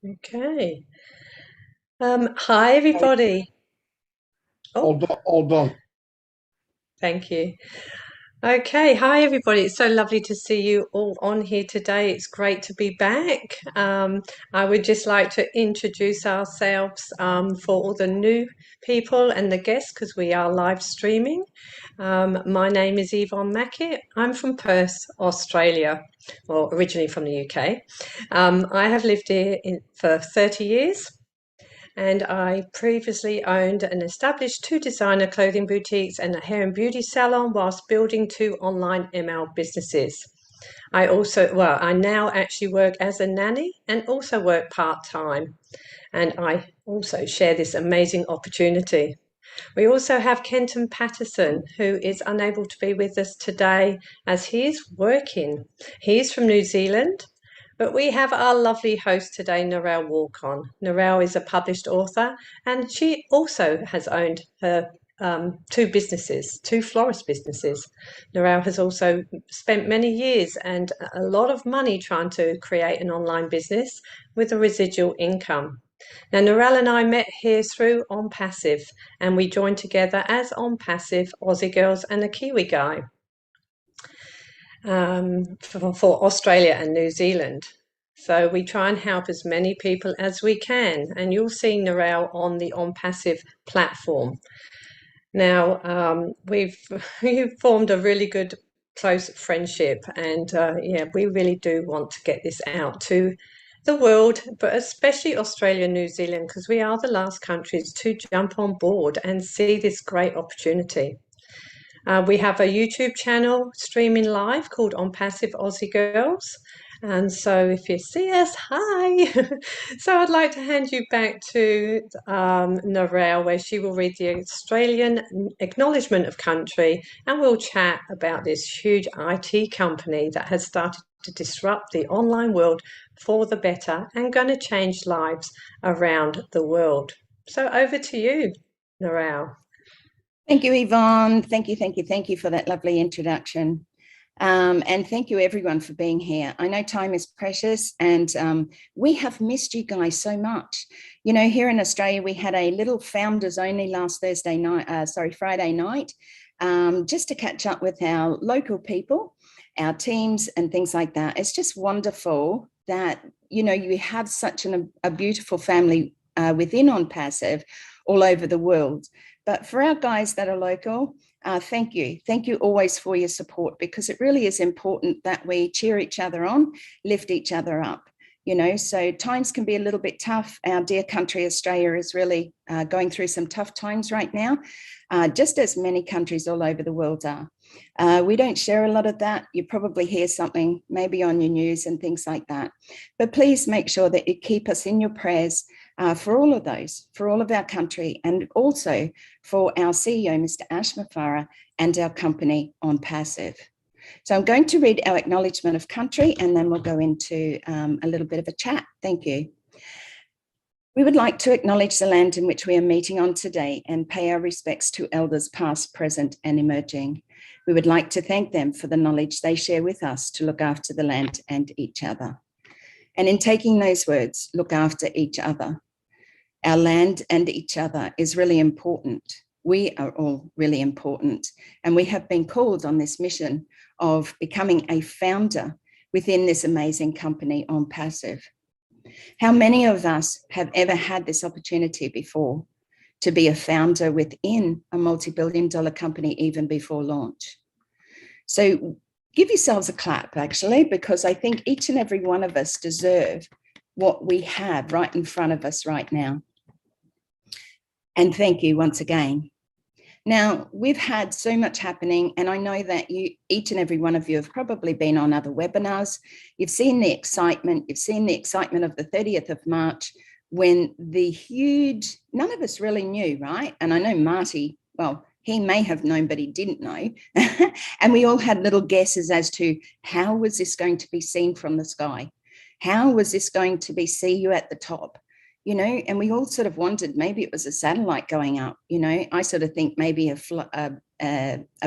Okay. Hi, everybody. All Oh, done. All done. thank you. Okay. Hi, everybody. It's so lovely to see you all on here today. It's great to be back. I would just like to introduce ourselves for all the new people and the guests because we are live streaming. My name is Yvonne Mackett. I'm from Perth, Australia, well, originally from the UK. I have lived here for 30 years. And I previously owned and established two designer clothing boutiques and a hair and beauty salon whilst building two online ML businesses. I now actually work as a nanny and also work part time. And I also share this amazing opportunity. We also have Kenton Patterson, who is unable to be with us today as he is working. He's from New Zealand, but we have our lovely host today, Narelle Walk-on. Narelle is a published author, and she also has owned her two businesses, two florist businesses. Narelle has also spent many years and a lot of money trying to create an online business with a residual income. Now, Narelle and I met here through OnPassive, and we joined together as OnPassive Aussie girls and a Kiwi guy for Australia and New Zealand. So we try and help as many people as we can, and you'll see Narelle on the OnPassive platform. Now, we've formed a really good close friendship, and yeah, we really do want to get this out to the world, but especially Australia and New Zealand, because we are the last countries to jump on board and see this great opportunity. We have a YouTube channel streaming live called On Passive Aussie Girls. And so if you see us, hi. So I'd like to hand you back to Narelle, where she will read the Australian Acknowledgement of Country, and we'll chat about this huge IT company that has started to disrupt the online world for the better and going to change lives around the world. So over to you, Narelle. Thank you, Yvonne. Thank you for that lovely introduction. And thank you everyone for being here. I know time is precious and we have missed you guys so much. You know, here in Australia, we had a little founders only last Friday night, just to catch up with our local people, our teams and things like that. It's just wonderful that, you know, you have such a beautiful family within OnPassive all over the world. But for our guys that are local, thank you. Thank you always for your support, because it really is important that we cheer each other on, lift each other up. You know, so times can be a little bit tough. Our dear country, Australia, is really going through some tough times right now, just as many countries all over the world are. We don't share a lot of that. You probably hear something maybe on your news and things like that. But please make sure that you keep us in your prayers for all of those, for all of our country, and also for our CEO, Mr. Ash Mafara, and our company OnPassive. So I'm going to read our acknowledgement of country, and then we'll go into a little bit of a chat. Thank you. We would like to acknowledge the land in which we are meeting on today and pay our respects to elders past, present, and emerging. We would like to thank them for the knowledge they share with us to look after the land and each other. And in taking those words, look after each other. Our land and each other is really important. We are all really important. And we have been called on this mission of becoming a founder within this amazing company OnPassive. How many of us have ever had this opportunity before to be a founder within a multi-billion-dollar company even before launch? So give yourselves a clap, actually, because I think each and every one of us deserve what we have right in front of us right now. And thank you once again. Now, we've had so much happening, and I know that each and every one of you have probably been on other webinars. You've seen the excitement. You've seen the excitement of the 30th of March when the huge, none of us really knew, right? And I know Marty, well, he may have known, but he didn't know. And we all had little guesses as to how was this going to be seen from the sky? How was this going to be see you at the top? You know, and we all sort of wondered, maybe it was a satellite going up. You know, I sort of think maybe a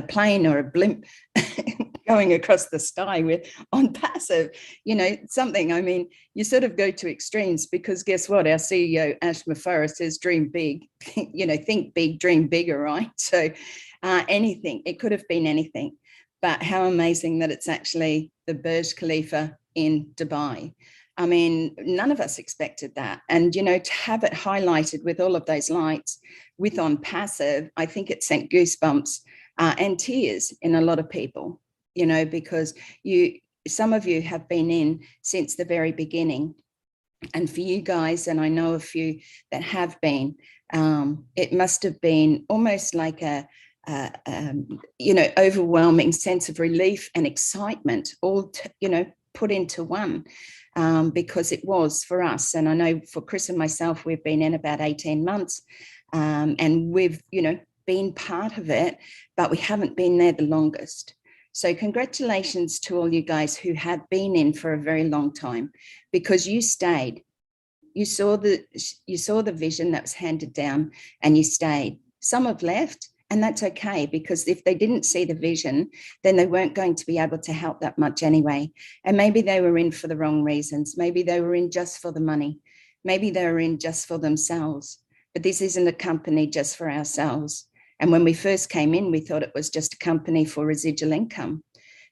plane or a blimp going across the sky with OnPassive, something. I mean, you sort of go to extremes because guess what? Our CEO, Ash Mafara, says dream big, think big, dream bigger, right? So anything, it could have been anything. But how amazing that it's actually the Burj Khalifa in Dubai. I mean, none of us expected that. And, to have it highlighted with all of those lights with OnPassive, I think it sent goosebumps and tears in a lot of people, because some of you have been in since the very beginning. And for you guys, and I know a few that have been, it must have been almost like a overwhelming sense of relief and excitement, all put into one, because it was for us. And I know for Chris and myself, we've been in about 18 months, and we've been part of it, but we haven't been there the longest. So congratulations to all you guys who have been in for a very long time, because you stayed. You saw the vision that was handed down and you stayed. Some have left, and that's okay, because if they didn't see the vision, then they weren't going to be able to help that much anyway. And maybe they were in for the wrong reasons. Maybe they were in just for the money. Maybe they were in just for themselves. But this isn't a company just for ourselves. And when we first came in, we thought it was just a company for residual income,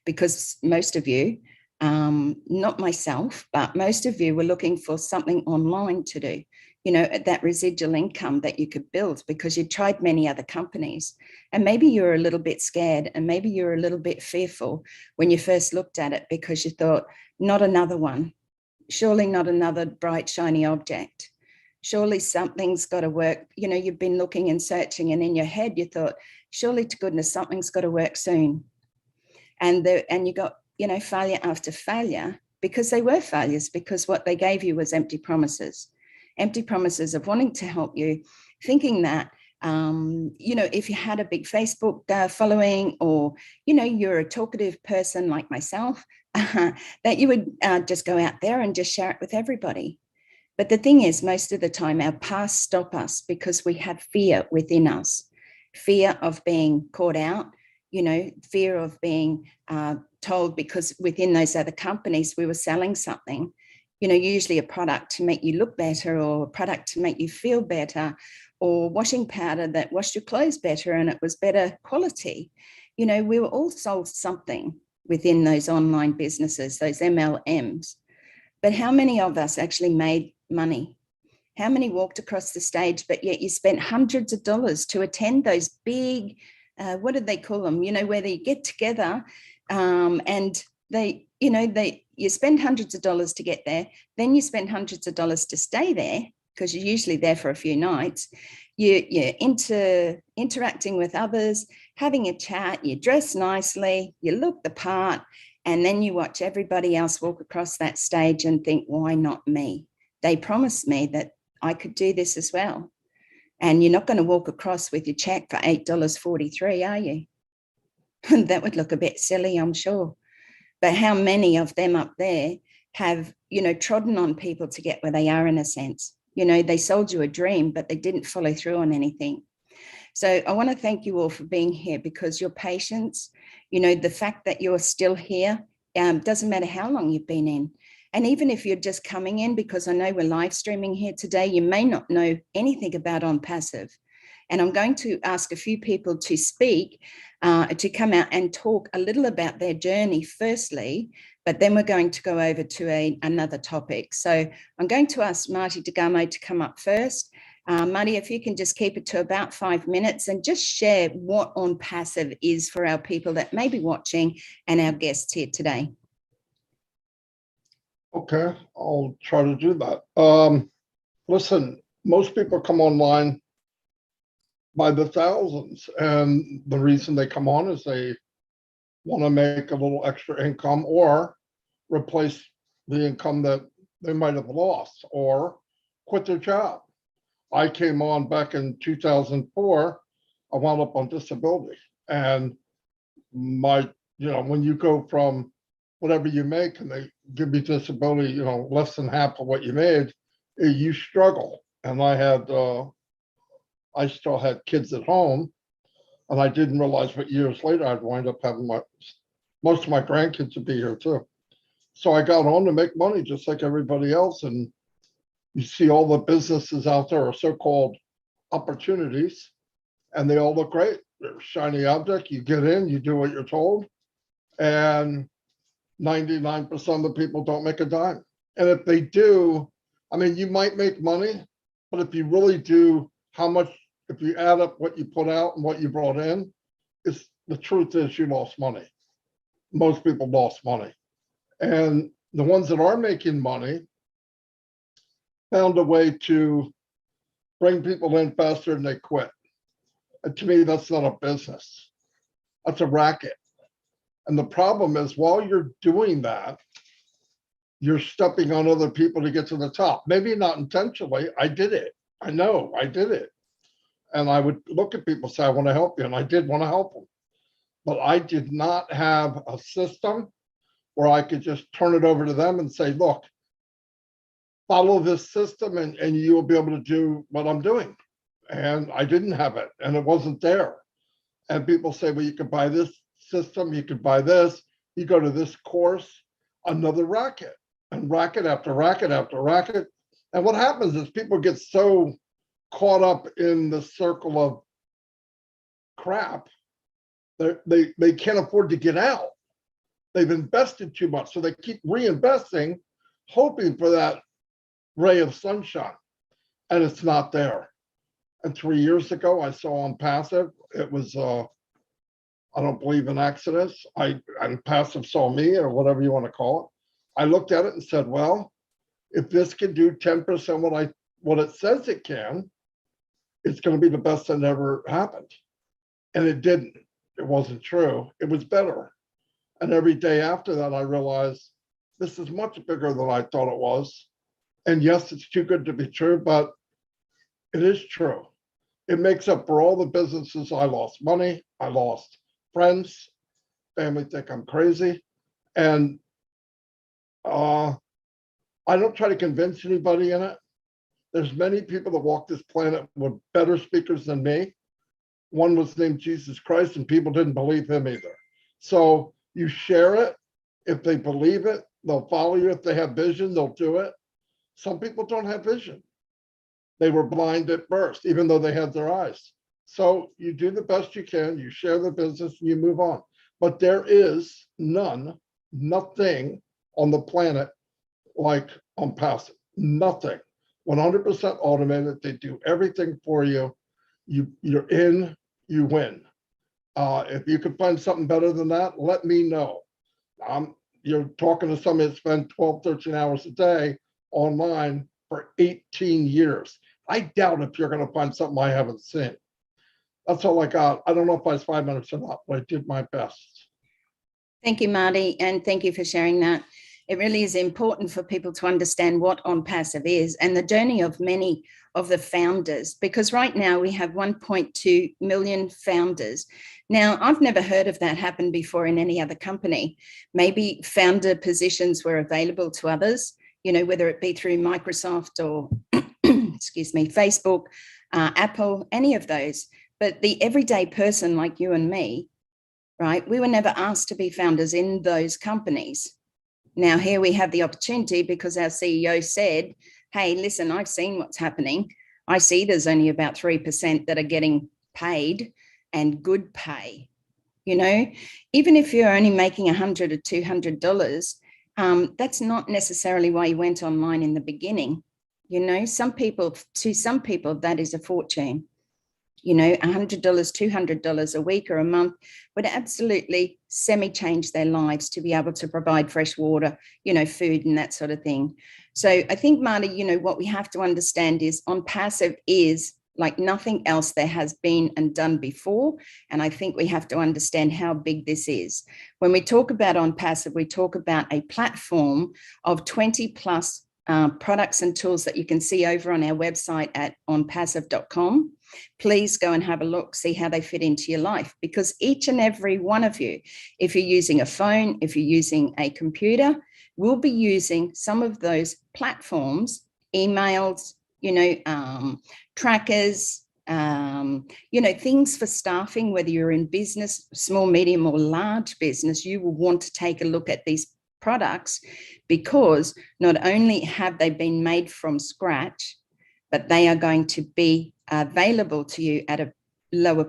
because most of you, not myself, but most of you were looking for something online to do, that residual income that you could build, because you tried many other companies. And maybe you're a little bit scared, and maybe you're a little bit fearful when you first looked at it, because you thought, not another one, surely not another bright, shiny object. Surely something's got to work. You've been looking and searching, and in your head you thought, surely to goodness, something's got to work soon. And you got, failure after failure, because they were failures, because what they gave you was empty promises of wanting to help you, thinking that, if you had a big Facebook following, or, you're a talkative person like myself, that you would just go out there and just share it with everybody. But the thing is, most of the time, our past stop us because we have fear within us, fear of being caught out, fear of being told, because within those other companies, we were selling something, usually a product to make you look better, or a product to make you feel better, or washing powder that washed your clothes better and it was better quality. We were all sold something within those online businesses, those MLMs. But how many of us actually made money? How many walked across the stage, but yet you spent hundreds of dollars to attend those big, what did they call them? Where they get together, and you spend hundreds of dollars to get there. Then you spend hundreds of dollars to stay there, because you're usually there for a few nights. You're interacting with others, having a chat, you dress nicely, you look the part, and then you watch everybody else walk across that stage and think, why not me? They promised me that I could do this as well. And you're not going to walk across with your check for $8.43, are you? That would look a bit silly, I'm sure. But how many of them up there have, trodden on people to get where they are, in a sense? They sold you a dream, but they didn't follow through on anything. So I want to thank you all for being here, because your patience, the fact that you're still here, doesn't matter how long you've been in. And even if you're just coming in, because I know we're live streaming here today, you may not know anything about OnPassive. And I'm going to ask a few people to speak, to come out and talk a little about their journey firstly, but then we're going to go over to another topic. So I'm going to ask Marty DeGamo to come up first. Marty, if you can just keep it to about 5 minutes and just share what OnPassive is for our people that may be watching and our guests here today. Okay, I'll try to do that. Listen, most people come online by the thousands, and the reason they come on is they want to make a little extra income, or replace the income that they might have lost, or quit their job. I came on back in 2004. I wound up on disability, and when you go from whatever you make and they give me disability, less than half of what you made, you struggle. And I still had kids at home, and I didn't realize, but years later I'd wind up having most of my grandkids would be here too. So I got on to make money just like everybody else. And you see all the businesses out there are so-called opportunities, and they all look great. They're shiny object. You get in, you do what you're told, and 99% of the people don't make a dime. And if they do, I mean, you might make money, but if you really do, how much, if you add up what you put out and what you brought in, it's the truth is you lost money. Most people lost money. And the ones that are making money found a way to bring people in faster than they quit. And to me, that's not a business. That's a racket. And the problem is, while you're doing that, you're stepping on other people to get to the top. Maybe not intentionally. I did it. I know I did it. And I would look at people and say, I want to help you. And I did want to help them. But I did not have a system where I could just turn it over to them and say, look, follow this system and you'll be able to do what I'm doing. And I didn't have it, and it wasn't there. And people say, well, you could buy this system, you could buy this, you go to this course, another racket, and racket after racket after racket. And what happens is people get so caught up in the circle of crap, they can't afford to get out. They've invested too much, so they keep reinvesting, hoping for that ray of sunshine, and it's not there. And 3 years ago, I saw OnPassive. It was, I don't believe in accidents. OnPassive saw me, or whatever you want to call it. I looked at it and said, well, if this can do 10% what it says it can, it's going to be the best that ever happened. And it didn't. It wasn't true. It was better. And every day after that, I realized this is much bigger than I thought it was. And yes, it's too good to be true, but it is true. It makes up for all the businesses. I lost money. I lost friends. Family think I'm crazy. And I don't try to convince anybody in it. There's many people that walk this planet with better speakers than me. One was named Jesus Christ, and people didn't believe him either. So you share it. If they believe it, they'll follow you. If they have vision, they'll do it. Some people don't have vision. They were blind at birth, even though they had their eyes. So you do the best you can, you share the business, and you move on. But there is nothing on the planet like OnPassive. Nothing. 100% automated. They do everything for you. You're in, you win. If you can find something better than that, let me know. You're talking to somebody that spent 12, 13 hours a day online for 18 years. I doubt if you're going to find something I haven't seen. That's all I got. I don't know if I was 5 minutes or not, but I did my best. Thank you, Marty, and thank you for sharing that. It really is important for people to understand what OnPassive is and the journey of many of the founders, because right now we have 1.2 million founders. Now, I've never heard of that happen before in any other company. Maybe founder positions were available to others, whether it be through Microsoft or, excuse me, Facebook, Apple, any of those. But the everyday person like you and me, right, we were never asked to be founders in those companies. Now, here we have the opportunity because our CEO said, hey, listen, I've seen what's happening. I see there's only about 3% that are getting paid, and good pay. Even if you're only making $100 or $200, that's not necessarily why you went online in the beginning. To some people, that is a fortune. $100, $200 a week or a month would absolutely semi-change their lives to be able to provide fresh water, food and that sort of thing. So I think, Marty, what we have to understand is OnPassive is like nothing else there has been and done before. And I think we have to understand how big this is. When we talk about OnPassive, we talk about a platform of 20 plus products and tools that you can see over on our website at onpassive.com. Please go and have a look, see how they fit into your life, because each and every one of you, if you're using a phone, if you're using a computer, will be using some of those platforms, emails, trackers, things for staffing, whether you're in business, small, medium, or large business, you will want to take a look at these products, because not only have they been made from scratch, but they are going to be available to you at a lower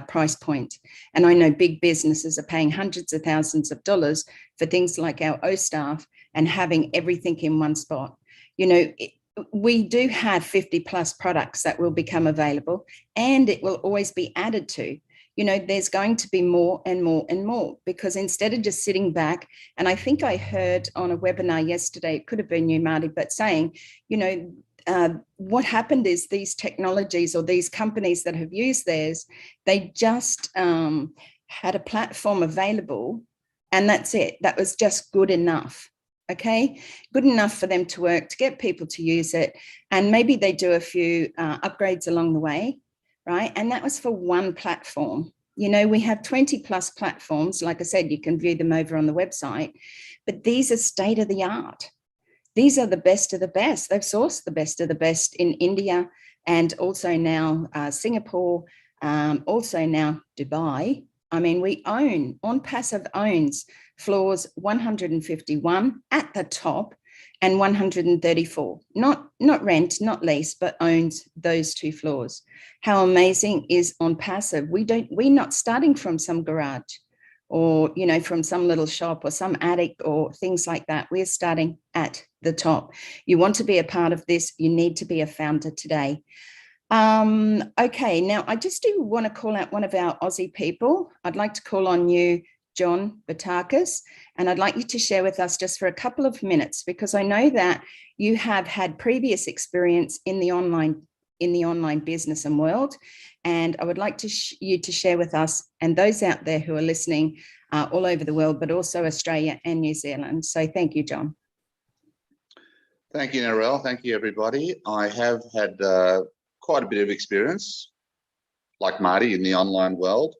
price point. And I know big businesses are paying hundreds of thousands of dollars for things like our O staff and having everything in one spot. We do have 50 plus products that will become available, and it will always be added to. There's going to be more and more and more, because instead of just sitting back, and I think I heard on a webinar yesterday, it could have been you, Marty, but saying, what happened is these technologies or these companies that have used theirs, they just had a platform available, and that's it. That was just good enough. Okay, good enough for them to work, to get people to use it. And maybe they do a few upgrades along the way, right? And that was for one platform. We have 20 plus platforms. Like I said, you can view them over on the website, but these are state of the art. These are the best of the best. They've sourced the best of the best in India, and also now Singapore, also now Dubai. I mean, OnPassive owns floors 151 at the top and 134, not rent, not lease, but owns those two floors. How amazing is OnPassive? We're not starting from some garage or, from some little shop or some attic or things like that. We're starting at the top. You want to be a part of this, you need to be a founder today. Okay, now I just do want to call out one of our Aussie people. I'd like to call on you, John Batakis, and I'd like you to share with us just for a couple of minutes, because I know that you have had previous experience in the online business and world, and I would like you to share with us and those out there who are listening all over the world, but also Australia and New Zealand. So thank you, John. Thank you, Narelle. Thank you, everybody. I have had quite a bit of experience, like Marty, in the online world.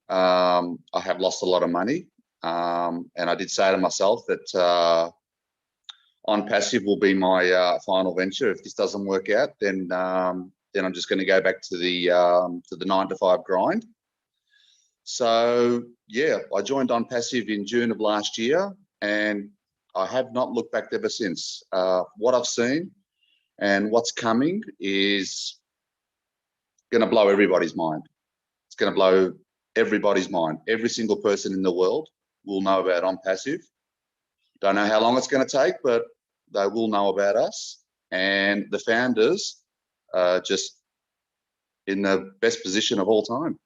I have lost a lot of money, and I did say to myself that OnPassive will be my final venture. If this doesn't work out, then I'm just going to go back to the 9-to-5 grind. So yeah, I joined OnPassive in June of last year, and I have not looked back ever since. What I've seen and what's coming is going to blow everybody's mind. It's going to blow everybody's mind. Every single person in the world will know about OnPassive. Don't know how long it's going to take, but they will know about us. And the founders are just in the best position of all time.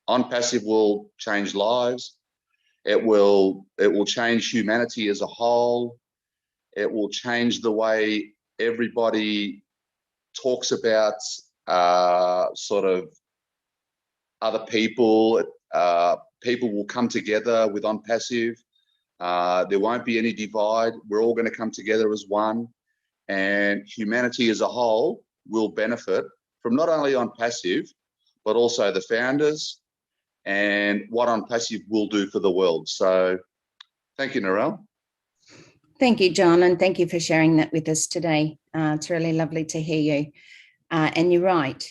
OnPassive will change lives. It will change humanity as a whole. It will change the way everybody talks about sort of other people. People will come together with OnPassive. There won't be any divide. We're all going to come together as one, and humanity as a whole will benefit from not only OnPassive, but also the founders and what OnPassive will do for the world. So thank you, Narelle. Thank you, John, and thank you for sharing that with us today. It's really lovely to hear you. And you're right,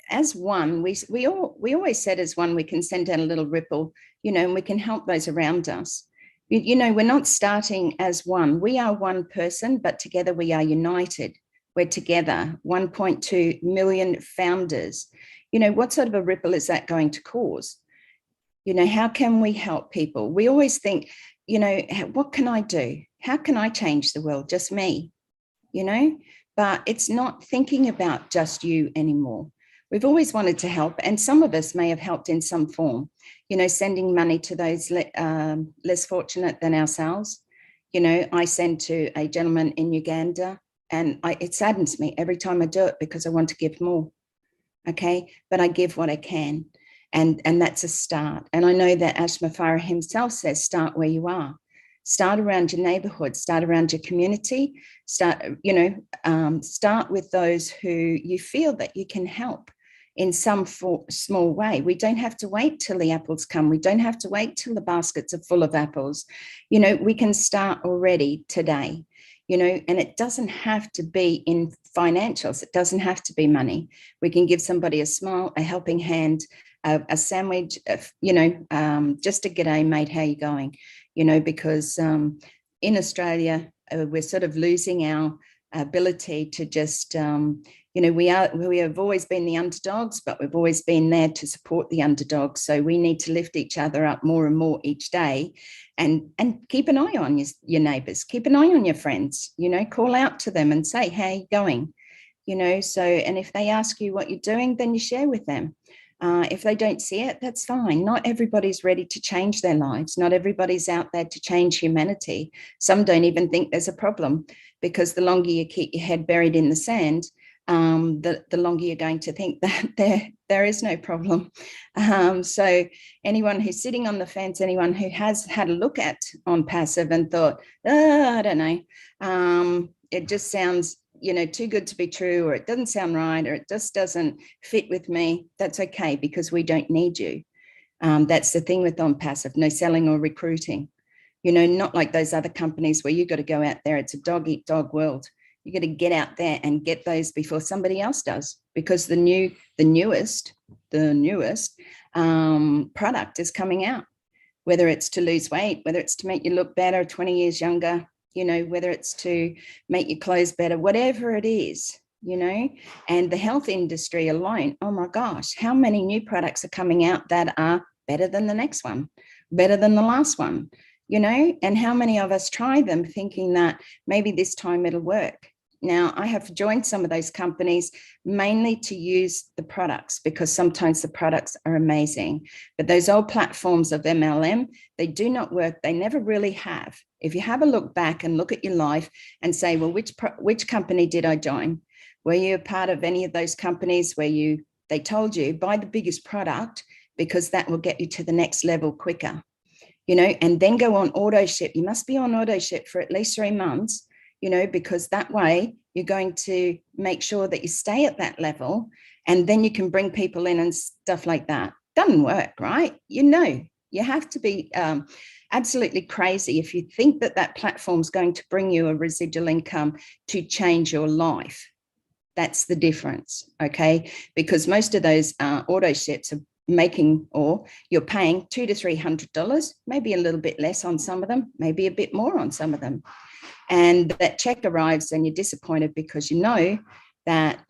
as one, we always said as one, we can send out a little ripple, and we can help those around us. We're not starting as one. We are one person, but together we are united. We're together, 1.2 million founders. What sort of a ripple is that going to cause? How can we help people? We always think, what can I do? How can I change the world? Just me, but it's not thinking about just you anymore. We've always wanted to help, and some of us may have helped in some form, sending money to those less fortunate than ourselves. I send to a gentleman in Uganda, and it saddens me every time I do it because I want to give more. Okay, but I give what I can, and that's a start. And I know that Ashma Farah himself says, start where you are. Start around your neighborhood, start around your community, start with those who you feel that you can help in some small way. We don't have to wait till the apples come. We don't have to wait till the baskets are full of apples. We can start already today. you know, and it doesn't have to be in financials. It doesn't have to be money. We can give somebody a smile, a helping hand, a sandwich, you know, just a g'day, mate, how you going? You know, because in Australia, we're sort of losing our ability to just, you know, we have always been the underdogs, but we've always been there to support the underdogs. So we need to lift each other up more and more each day, and keep an eye on your neighbours, keep an eye on your friends, you know, call out to them and say, how you going? You know, so, and if they ask you what you're doing, then you share with them. If they don't see it, that's fine. Not everybody's ready to change their lives. Not everybody's out there to change humanity. Some don't even think there's a problem, because the longer you keep your head buried in the sand, the longer you're going to think that there is no problem. So anyone who's sitting on the fence, anyone who has had a look at OnPassive and thought, I don't know, it just sounds, you know, too good to be true, or it doesn't sound right, or it just doesn't fit with me, that's okay, because we don't need you. That's the thing with OnPassive, no selling or recruiting. You know, not like those other companies where you got to go out there. It's a dog eat dog world. You got to get out there and get those before somebody else does, because the newest product is coming out, whether it's to lose weight, whether it's to make you look better, 20 years younger, you know, whether it's to make your clothes better, whatever it is, you know. And the health industry alone, oh my gosh, how many new products are coming out that are better than the next one, better than the last one, you know, and how many of us try them thinking that maybe this time it'll work. Now, I have joined some of those companies mainly to use the products, because sometimes the products are amazing. But those old platforms of MLM, they do not work. They never really have. If you have a look back and look at your life and say, well, which company did I join? Were you a part of any of those companies where they told you buy the biggest product because that will get you to the next level quicker, you know, and then go on auto ship? You must be on auto ship for at least 3 months, you know, because that way you're going to make sure that you stay at that level, and then you can bring people in and stuff like that. Doesn't work, right? You know, you have to be absolutely crazy if you think that that platform's going to bring you a residual income to change your life. That's the difference, okay? Because most of those auto ships are making, or you're paying $200 to $300, maybe a little bit less on some of them, maybe a bit more on some of them. And that check arrives and you're disappointed, because you know that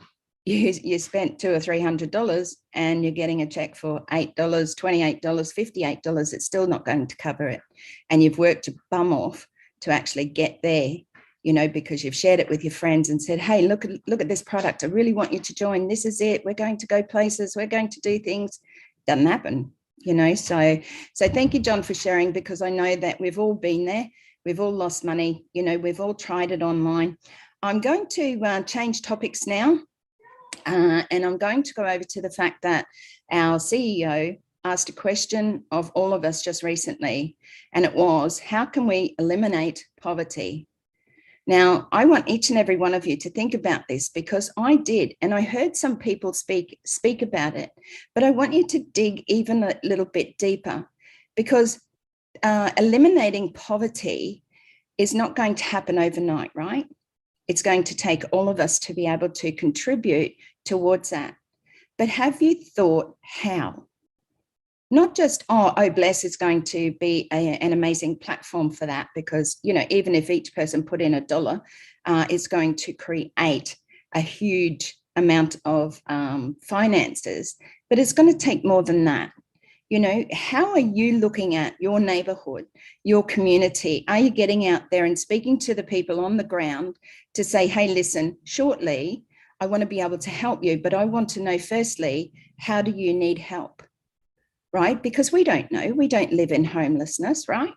you spent $200 or $300 and you're getting a check for $8, $28, $58. It's still not going to cover it. And you've worked your bum off to actually get there, you know, because you've shared it with your friends and said, hey, look at this product. I really want you to join. This is it. We're going to go places. We're going to do things. Doesn't happen, you know. So thank you, John, for sharing, because I know that we've all been there. We've all lost money. You know, we've all tried it online. I'm going to change topics now. And I'm going to go over to the fact that our CEO asked a question of all of us just recently, and it was, how can we eliminate poverty? Now, I want each and every one of you to think about this, because I did, and I heard some people speak about it, but I want you to dig even a little bit deeper, because eliminating poverty is not going to happen overnight, right? It's going to take all of us to be able to contribute towards that. But have you thought how? Not just, oh, Bless is going to be an amazing platform for that, because, you know, even if each person put in $1, it's going to create a huge amount of finances, but it's going to take more than that. You know, how are you looking at your neighborhood, your community? Are you getting out there and speaking to the people on the ground to say, hey, listen, shortly, I want to be able to help you, but I want to know firstly, how do you need help? Right? Because we don't know. We don't live in homelessness, right?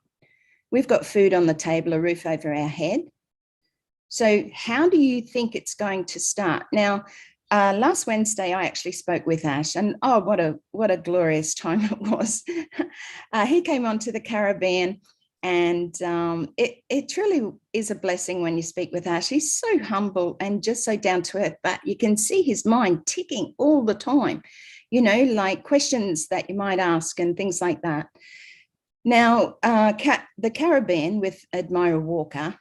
We've got food on the table, a roof over our head. So how do you think it's going to start? Now, last Wednesday, I actually spoke with Ash, and oh, what a glorious time it was. He came onto the Caribbean, and it truly is a blessing when you speak with Ash. He's so humble and just so down to earth, but you can see his mind ticking all the time, you know, like questions that you might ask and things like that. Now, the Caribbean with Admiral Walker,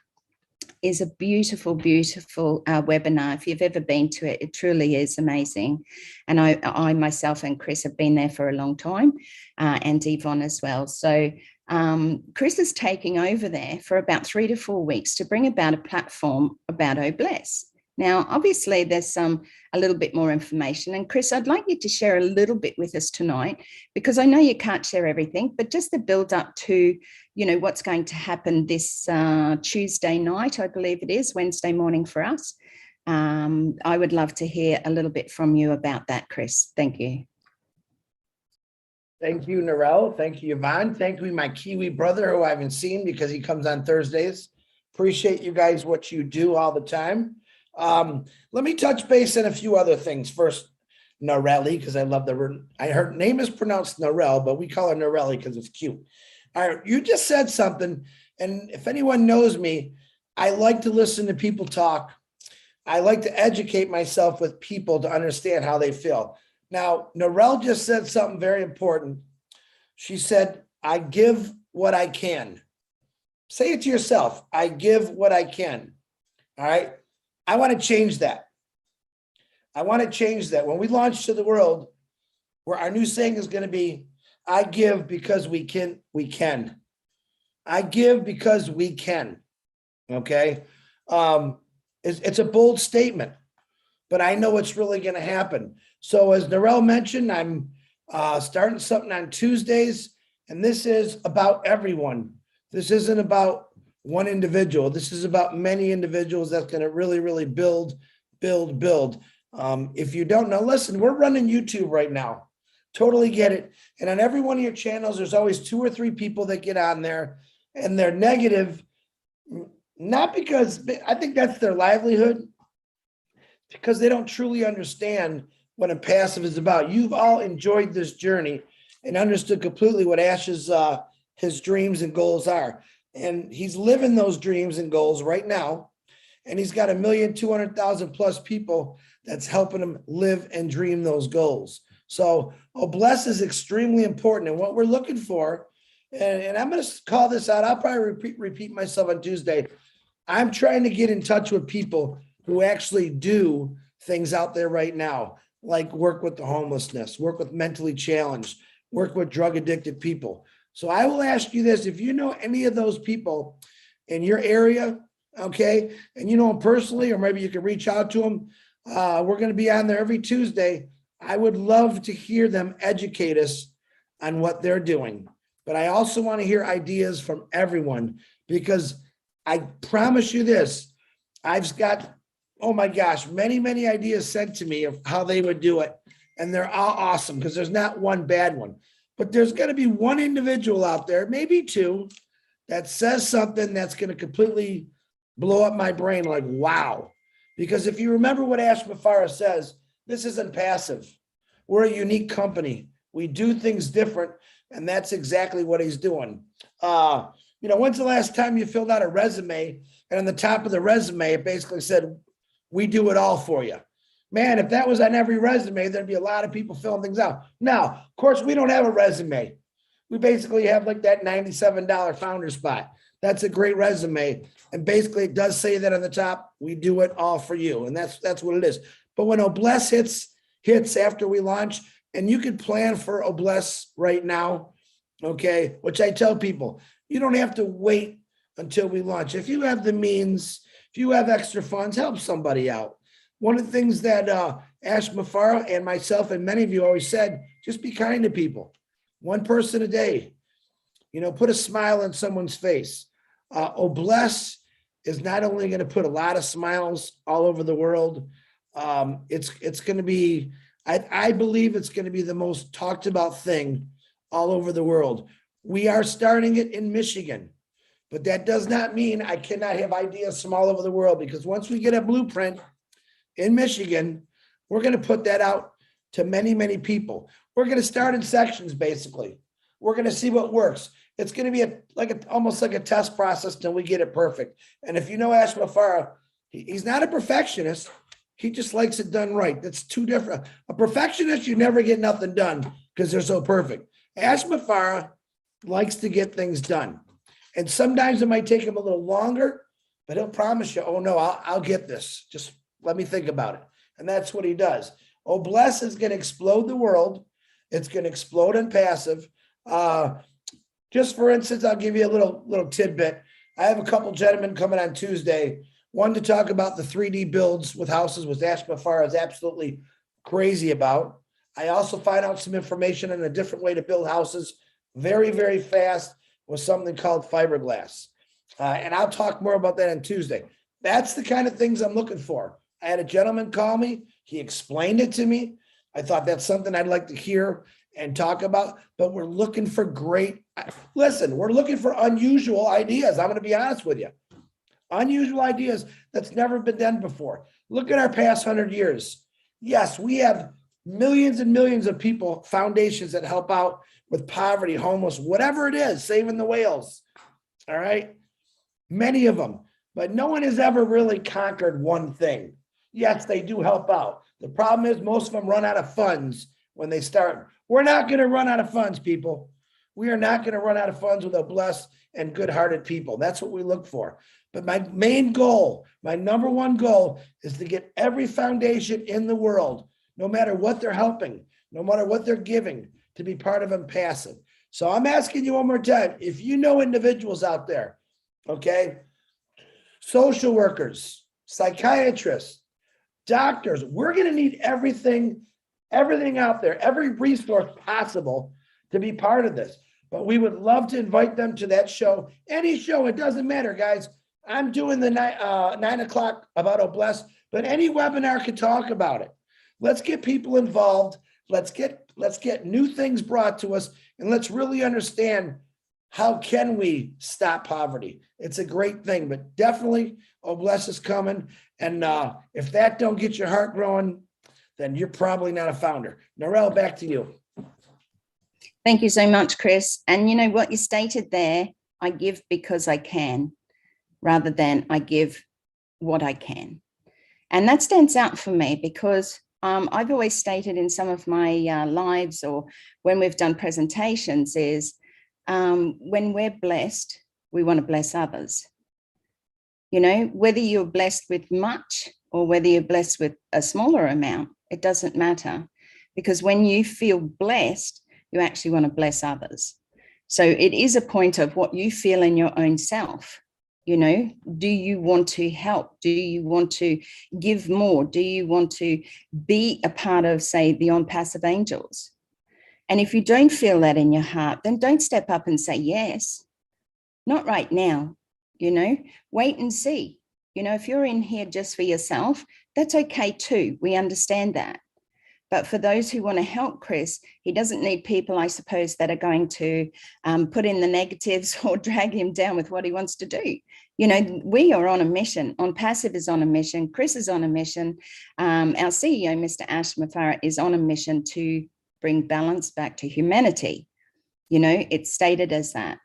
is a beautiful, beautiful webinar. If you've ever been to it, it truly is amazing. And I myself and Chris have been there for a long time, and Yvonne as well. So Chris is taking over there for about 3 to 4 weeks to bring about a platform about OBless. Now, obviously, there's a little bit more information. And Chris, I'd like you to share a little bit with us tonight, because I know you can't share everything, but just the build up to, you know, what's going to happen this Tuesday night, I believe it is, Wednesday morning for us. I would love to hear a little bit from you about that, Chris. Thank you. Thank you, Narelle. Thank you, Yvonne. Thank you, my Kiwi brother, who I haven't seen because he comes on Thursdays. Appreciate you guys, what you do all the time. Let me touch base on a few other things. First, Narelli, because I love her name is pronounced Narelle, but we call her Narelli because it's cute. All right, you just said something, and if anyone knows me, I like to listen to people talk. I like to educate myself with people to understand how they feel. Now, Narelle just said something very important. She said, I give what I can. Say it to yourself. I give what I can. All right. I want to change that. I want to change that. When we launch to the world, where our new saying is going to be, I give because we can. I give because we can. Okay. It's a bold statement, but I know it's really going to happen. So as Narelle mentioned, I'm starting something on Tuesdays, and this is about everyone. This isn't about one individual. This is about many individuals that's going to really, really build. If you don't know, listen, we're running YouTube right now. Totally get it. And on every one of your channels, there's always 2 or 3 people that get on there, and they're negative, not because I think that's their livelihood, because they don't truly understand what OnPassive is about. You've all enjoyed this journey and understood completely what Ash's his dreams and goals are. And he's living those dreams and goals right now. And he's got 1,200,000 plus people that's helping him live and dream those goals. So OBless is extremely important. And what we're looking for, and I'm going to call this out, I'll probably repeat myself on Tuesday. I'm trying to get in touch with people who actually do things out there right now, like work with the homelessness, work with mentally challenged, work with drug addicted people. So I will ask you this, if you know any of those people in your area, okay, and you know them personally, or maybe you can reach out to them. We're going to be on there every Tuesday. I would love to hear them educate us on what they're doing. But I also want to hear ideas from everyone, because I promise you this, I've got, oh my gosh, many, many ideas sent to me of how they would do it. And they're all awesome, because there's not one bad one. But there's going to be one individual out there, maybe 2, that says something that's going to completely blow up my brain like, wow. Because if you remember what Ash Mafara says, this isn't passive. We're a unique company. We do things different, and that's exactly what he's doing. When's the last time you filled out a resume, and on the top of the resume, it basically said, we do it all for you? Man, if that was on every resume, there'd be a lot of people filling things out. Now, of course, we don't have a resume. We basically have like that $97 founder spot. That's a great resume. And basically it does say that on the top, we do it all for you. And that's what it is. But when OBless hits after we launch, and you could plan for OBless right now, okay, which I tell people, you don't have to wait until we launch. If you have the means, if you have extra funds, help somebody out. One of the things that Ash Mafara and myself and many of you always said, just be kind to people. One person a day, put a smile on someone's face. OBless is not only going to put a lot of smiles all over the world. It's going to be, I believe it's going to be the most talked about thing all over the world. We are starting it in Michigan, but that does not mean I cannot have ideas from all over the world, because once we get a blueprint in Michigan, we're going to put that out to many, many people. We're going to start in sections, basically. We're going to see what works. It's going to be almost like a test process till we get it perfect. And if you know Ash Mafara, he's not a perfectionist. He just likes it done right. That's 2 different. A perfectionist, you never get nothing done because they're so perfect. Ash Mafara likes to get things done. And sometimes it might take him a little longer but he'll promise you, oh no, I'll get this. Just let me think about it. And that's what he does. Oh, Bless is going to explode the world. It's going to explode in passive. Just for instance, I'll give you a little tidbit. I have a couple gentlemen coming on Tuesday. One to talk about the 3D builds with houses, which Ash Mafara is absolutely crazy about. I also find out some information on a different way to build houses very, very fast with something called fiberglass. And I'll talk more about that on Tuesday. That's the kind of things I'm looking for. I had a gentleman call me. He explained it to me. I thought that's something I'd like to hear and talk about, but we're looking for we're looking for unusual ideas. I'm going to be honest with you. Unusual ideas that's never been done before. Look at our past 100 years. Yes, we have millions and millions of people, foundations that help out with poverty, homeless, whatever it is, saving the whales. All right. Many of them, but no one has ever really conquered one thing. Yes, they do help out. The problem is most of them run out of funds when they start. We're not going to run out of funds, people. We are not going to run out of funds with a blessed and good-hearted people. That's what we look for. But my main goal, my number one goal, is to get every foundation in the world, no matter what they're helping, no matter what they're giving, to be part of OnPassive. So I'm asking you one more time, if you know individuals out there, okay, social workers, psychiatrists, doctors, we're going to need everything out there, every resource possible to be part of this. But we would love to invite them to that show. Any show, it doesn't matter, guys. I'm doing the 9 o'clock about Oh Bless, but any webinar can talk about it. Let's get people involved. Let's get new things brought to us, and let's really understand how can we stop poverty. It's a great thing, but definitely Oh Bless is coming. And if that don't get your heart growing, then you're probably not a founder. Narelle, back to you. Thank you so much, Chris. And you know what you stated there, I give because I can, rather than I give what I can. And that stands out for me because I've always stated in some of my lives or when we've done presentations is when we're blessed, we want to bless others. You know, whether you're blessed with much or whether you're blessed with a smaller amount, it doesn't matter. Because when you feel blessed, you actually want to bless others. So it is a point of what you feel in your own self. You know, do you want to help? Do you want to give more? Do you want to be a part of, say, the OnPassive Angels? And if you don't feel that in your heart, then don't step up and say yes. Not right now, you know, wait and see. You know, if you're in here just for yourself, that's okay too. We understand that. But for those who want to help Chris, he doesn't need people, I suppose, that are going to put in the negatives or drag him down with what he wants to do. You know, we are on a mission. OnPassive is on a mission. Chris is on a mission. Our CEO, Mr. Ash Mafara, is on a mission to bring balance back to humanity. You know, it's stated as that.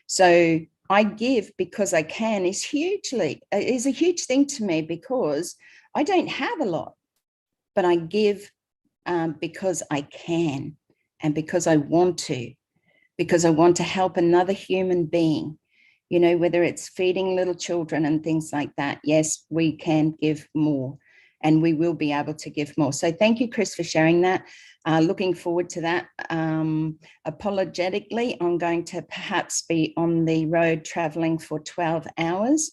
So I give because I can is a huge thing to me because I don't have a lot, but I give because I can and because I want to help another human being, you know, whether it's feeding little children and things like that. Yes, we can give more and we will be able to give more. So thank you, Chris, for sharing that. Looking forward to that. Apologetically, I'm going to perhaps be on the road traveling for 12 hours.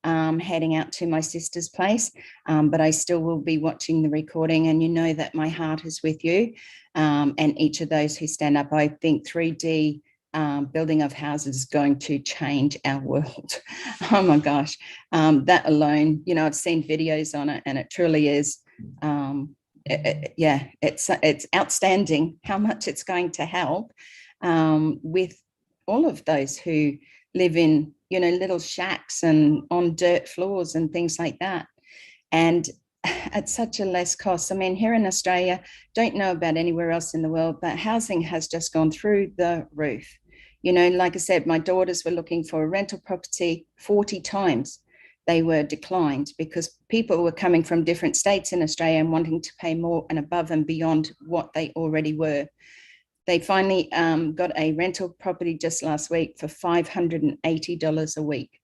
Heading out to my sister's place, but I still will be watching the recording, and you know that my heart is with you and each of those who stand up. I think 3D building of houses is going to change our world. Oh my gosh, that alone, you know, I've seen videos on it and it truly is, it's outstanding how much it's going to help with all of those who live in, you know, little shacks and on dirt floors and things like that. And at such a less cost. I mean, here in Australia, don't know about anywhere else in the world, but housing has just gone through the roof. You know, like I said, my daughters were looking for a rental property 40 times. They were declined because people were coming from different states in Australia and wanting to pay more and above and beyond what they already were. They finally got a rental property just last week for $580 a week.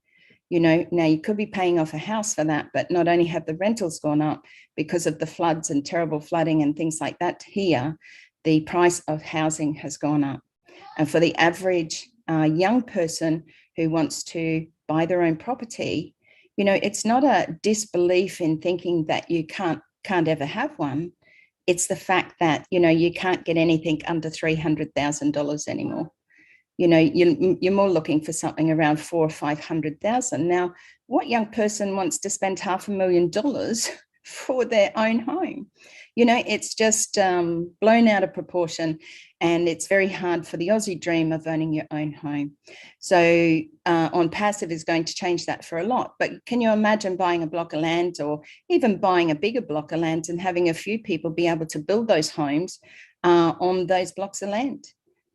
Now you could be paying off a house for that, but not only have the rentals gone up because of the floods and terrible flooding and things like that here, the price of housing has gone up. And for the average young person who wants to buy their own property, it's not a disbelief in thinking that you can't ever have one. It's the fact that, you can't get anything under $300,000 anymore. You're more looking for something around $400,000 or $500,000. Now, what young person wants to spend $500,000 for their own home? It's just blown out of proportion, and it's very hard for the Aussie dream of owning your own home. So OnPassive is going to change that for a lot. But can you imagine buying a block of land, or even buying a bigger block of land, and having a few people be able to build those homes on those blocks of land?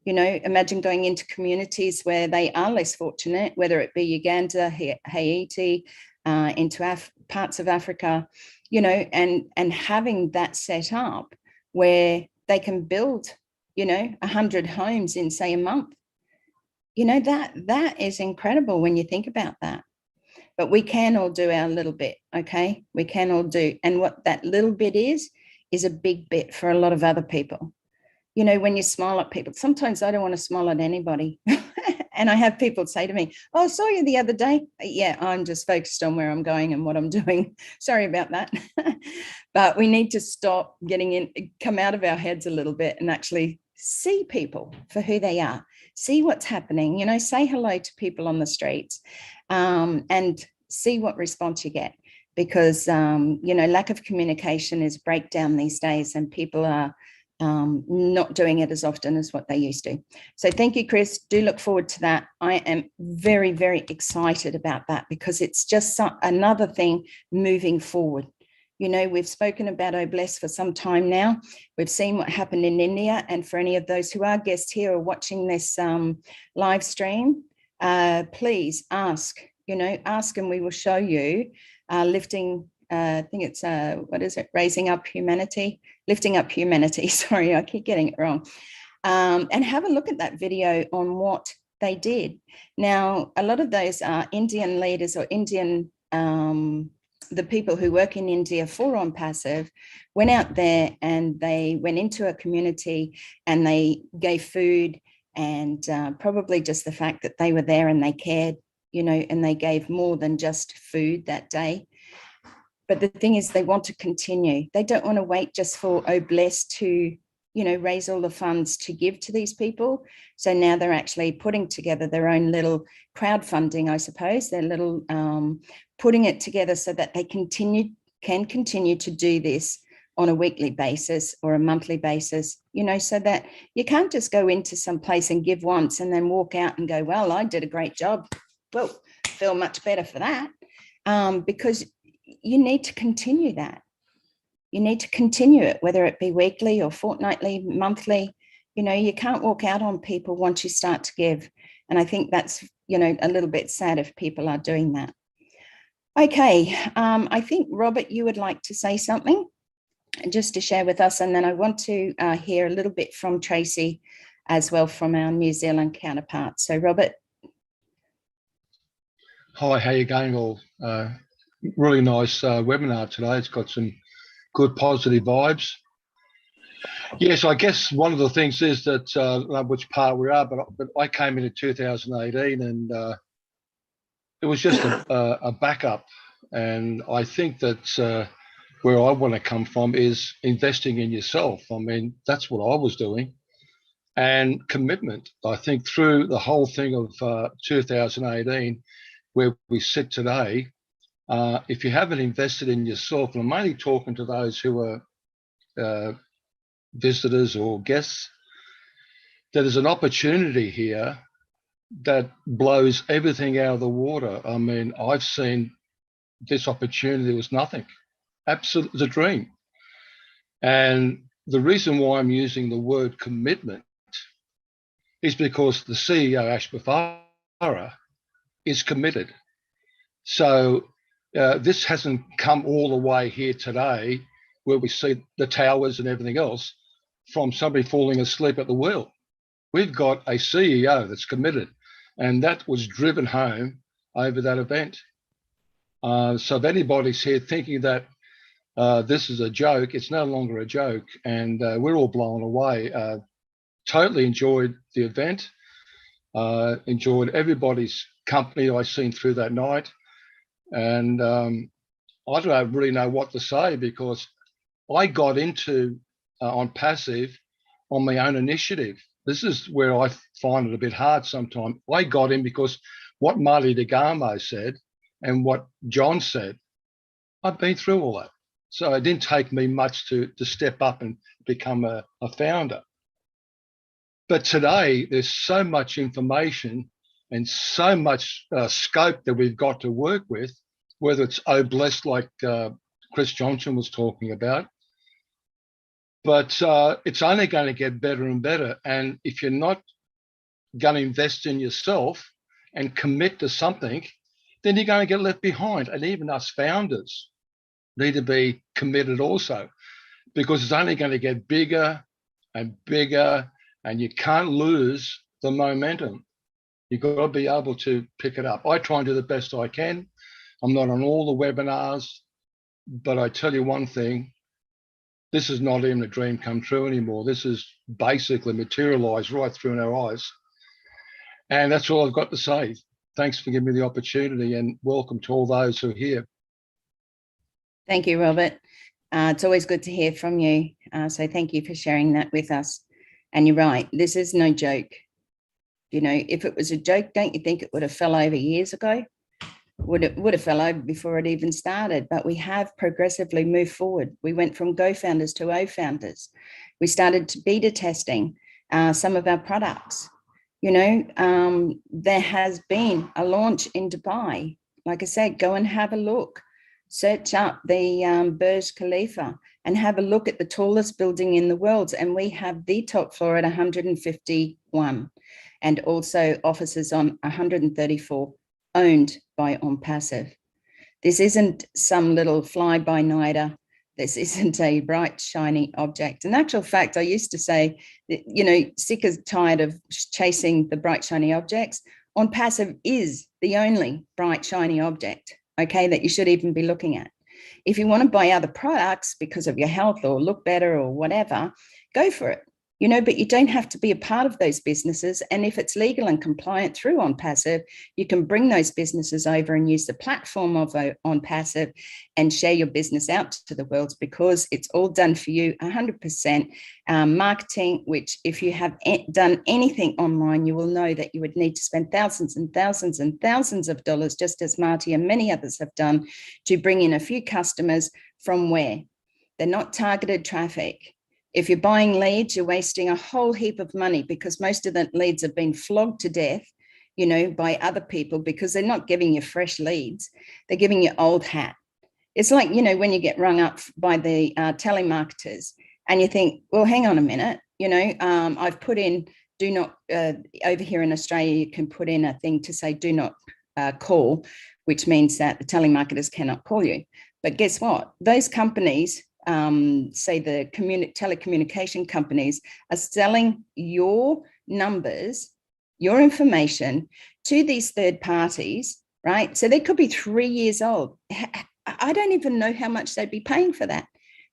Imagine going into communities where they are less fortunate, whether it be Uganda, Haiti, into parts of Africa, and having that set up where they can build, 100 homes in, say, a month. That is incredible when you think about that. But we can all do our little bit, okay? We can all do. And what that little bit is a big bit for a lot of other people. When you smile at people, sometimes I don't want to smile at anybody. And I have people say to me, "Oh, I saw you the other day." Yeah, I'm just focused on where I'm going and what I'm doing. Sorry about that. But we need to stop come out of our heads a little bit and actually see people for who they are. See what's happening, say hello to people on the streets, and see what response you get. Because, lack of communication is breakdown these days, and people are not doing it as often as what they used to. So thank you, Chris. Do look forward to that. I am very, very excited about that, because it's just another thing moving forward. We've spoken about OBLESS for some time now. We've seen what happened in India. And for any of those who are guests here or watching this live stream, please ask and we will show you lifting. I think it's, what is it? Lifting up humanity. Sorry, I keep getting it wrong. And have a look at that video on what they did. Now, a lot of those are Indian leaders, or Indian, the people who work in India for OnPassive, went out there and they went into a community and they gave food, and probably just the fact that they were there and they cared, and they gave more than just food that day. But the thing is, they want to continue. They don't want to wait just for OBLESS to, raise all the funds to give to these people. So now they're actually putting together their own little crowdfunding, I suppose. They're little putting it together so that they can continue to do this on a weekly basis or a monthly basis, so that you can't just go into some place and give once and then walk out and go, "Well, I did a great job." Well, feel much better for that, because you need to continue that. You need to continue it, whether it be weekly or fortnightly, monthly. You can't walk out on people once you start to give. And I think that's, a little bit sad if people are doing that. Okay, I think, Robert, you would like to say something just to share with us. And then I want to hear a little bit from Tracy as well, from our New Zealand counterpart. So, Robert. Hi, how you going all? Really nice webinar today. It's got some good positive vibes. Yes, I guess one of the things is that, I don't know which part we are, but I came in 2018 and it was just a backup. And I think that where I want to come from is investing in yourself. I mean, that's what I was doing. And commitment. I think through the whole thing of 2018, where we sit today, if you haven't invested in yourself, and I'm only talking to those who are visitors or guests, that there's an opportunity here that blows everything out of the water. I mean, I've seen this opportunity was nothing. Absolutely, it's a dream. And the reason why I'm using the word commitment is because the CEO, Ash Bafara, is committed. So this hasn't come all the way here today where we see the towers and everything else from somebody falling asleep at the wheel. We've got a CEO that's committed, and that was driven home over that event. So if anybody's here thinking that this is a joke, it's no longer a joke, and we're all blown away. Totally enjoyed the event, enjoyed everybody's company I seen through that night, and I don't really know what to say, because I got into OnPassive on my own initiative. This is where I find it a bit hard sometimes. I got in because what Marty DeGamo said and what John said, I've been through all that. So it didn't take me much to step up and become a founder. But today, there's so much information and so much scope that we've got to work with, whether it's blessed like Chris Johnson was talking about. But it's only going to get better and better. And if you're not going to invest in yourself and commit to something, then you're going to get left behind. And even us founders need to be committed also, because it's only going to get bigger and bigger, and you can't lose the momentum. You've got to be able to pick it up. I try and do the best I can. I'm not on all the webinars, but I tell you one thing, this is not even a dream come true anymore. This is basically materialized right through in our eyes. And that's all I've got to say. Thanks for giving me the opportunity, and welcome to all those who are here. Thank you, Robert. It's always good to hear from you. So thank you for sharing that with us. And you're right, this is no joke. You know, if it was a joke, don't you think it would have fell over years ago? Would have fell over before it even started, but we have progressively moved forward. We went from Go founders to O founders. We started to beta testing some of our products. You know, there has been a launch in Dubai. Like I said, go and have a look. Search up the Burj Khalifa and have a look at the tallest building in the world. And we have the top floor at 151, and also offices on 134 owned by OnPassive. This isn't some little fly-by-nighter. This isn't a bright, shiny object. In actual fact, I used to say that, you know, sick as tired of chasing the bright, shiny objects. OnPassive is the only bright, shiny object, okay, that you should even be looking at. If you want to buy other products because of your health or look better or whatever, go for it. You know, but you don't have to be a part of those businesses. And if it's legal and compliant through OnPassive, you can bring those businesses over and use the platform of OnPassive and share your business out to the world, because it's all done for you 100%. Marketing, which if you have done anything online, you will know that you would need to spend thousands and thousands and thousands of dollars, just as Marty and many others have done, to bring in a few customers from where? They're not targeted traffic. If you're buying leads, you're wasting a whole heap of money, because most of the leads have been flogged to death, you know, by other people, because they're not giving you fresh leads. They're giving you old hat. It's like, you know, when you get rung up by the telemarketers and you think, well, hang on a minute, you know, I've put in do not, over here in Australia, you can put in a thing to say do not call, which means that the telemarketers cannot call you. But guess what? Those companies, say the telecommunication companies, are selling your numbers, your information to these third parties, right? So they could be 3 years old. I don't even know how much they'd be paying for that.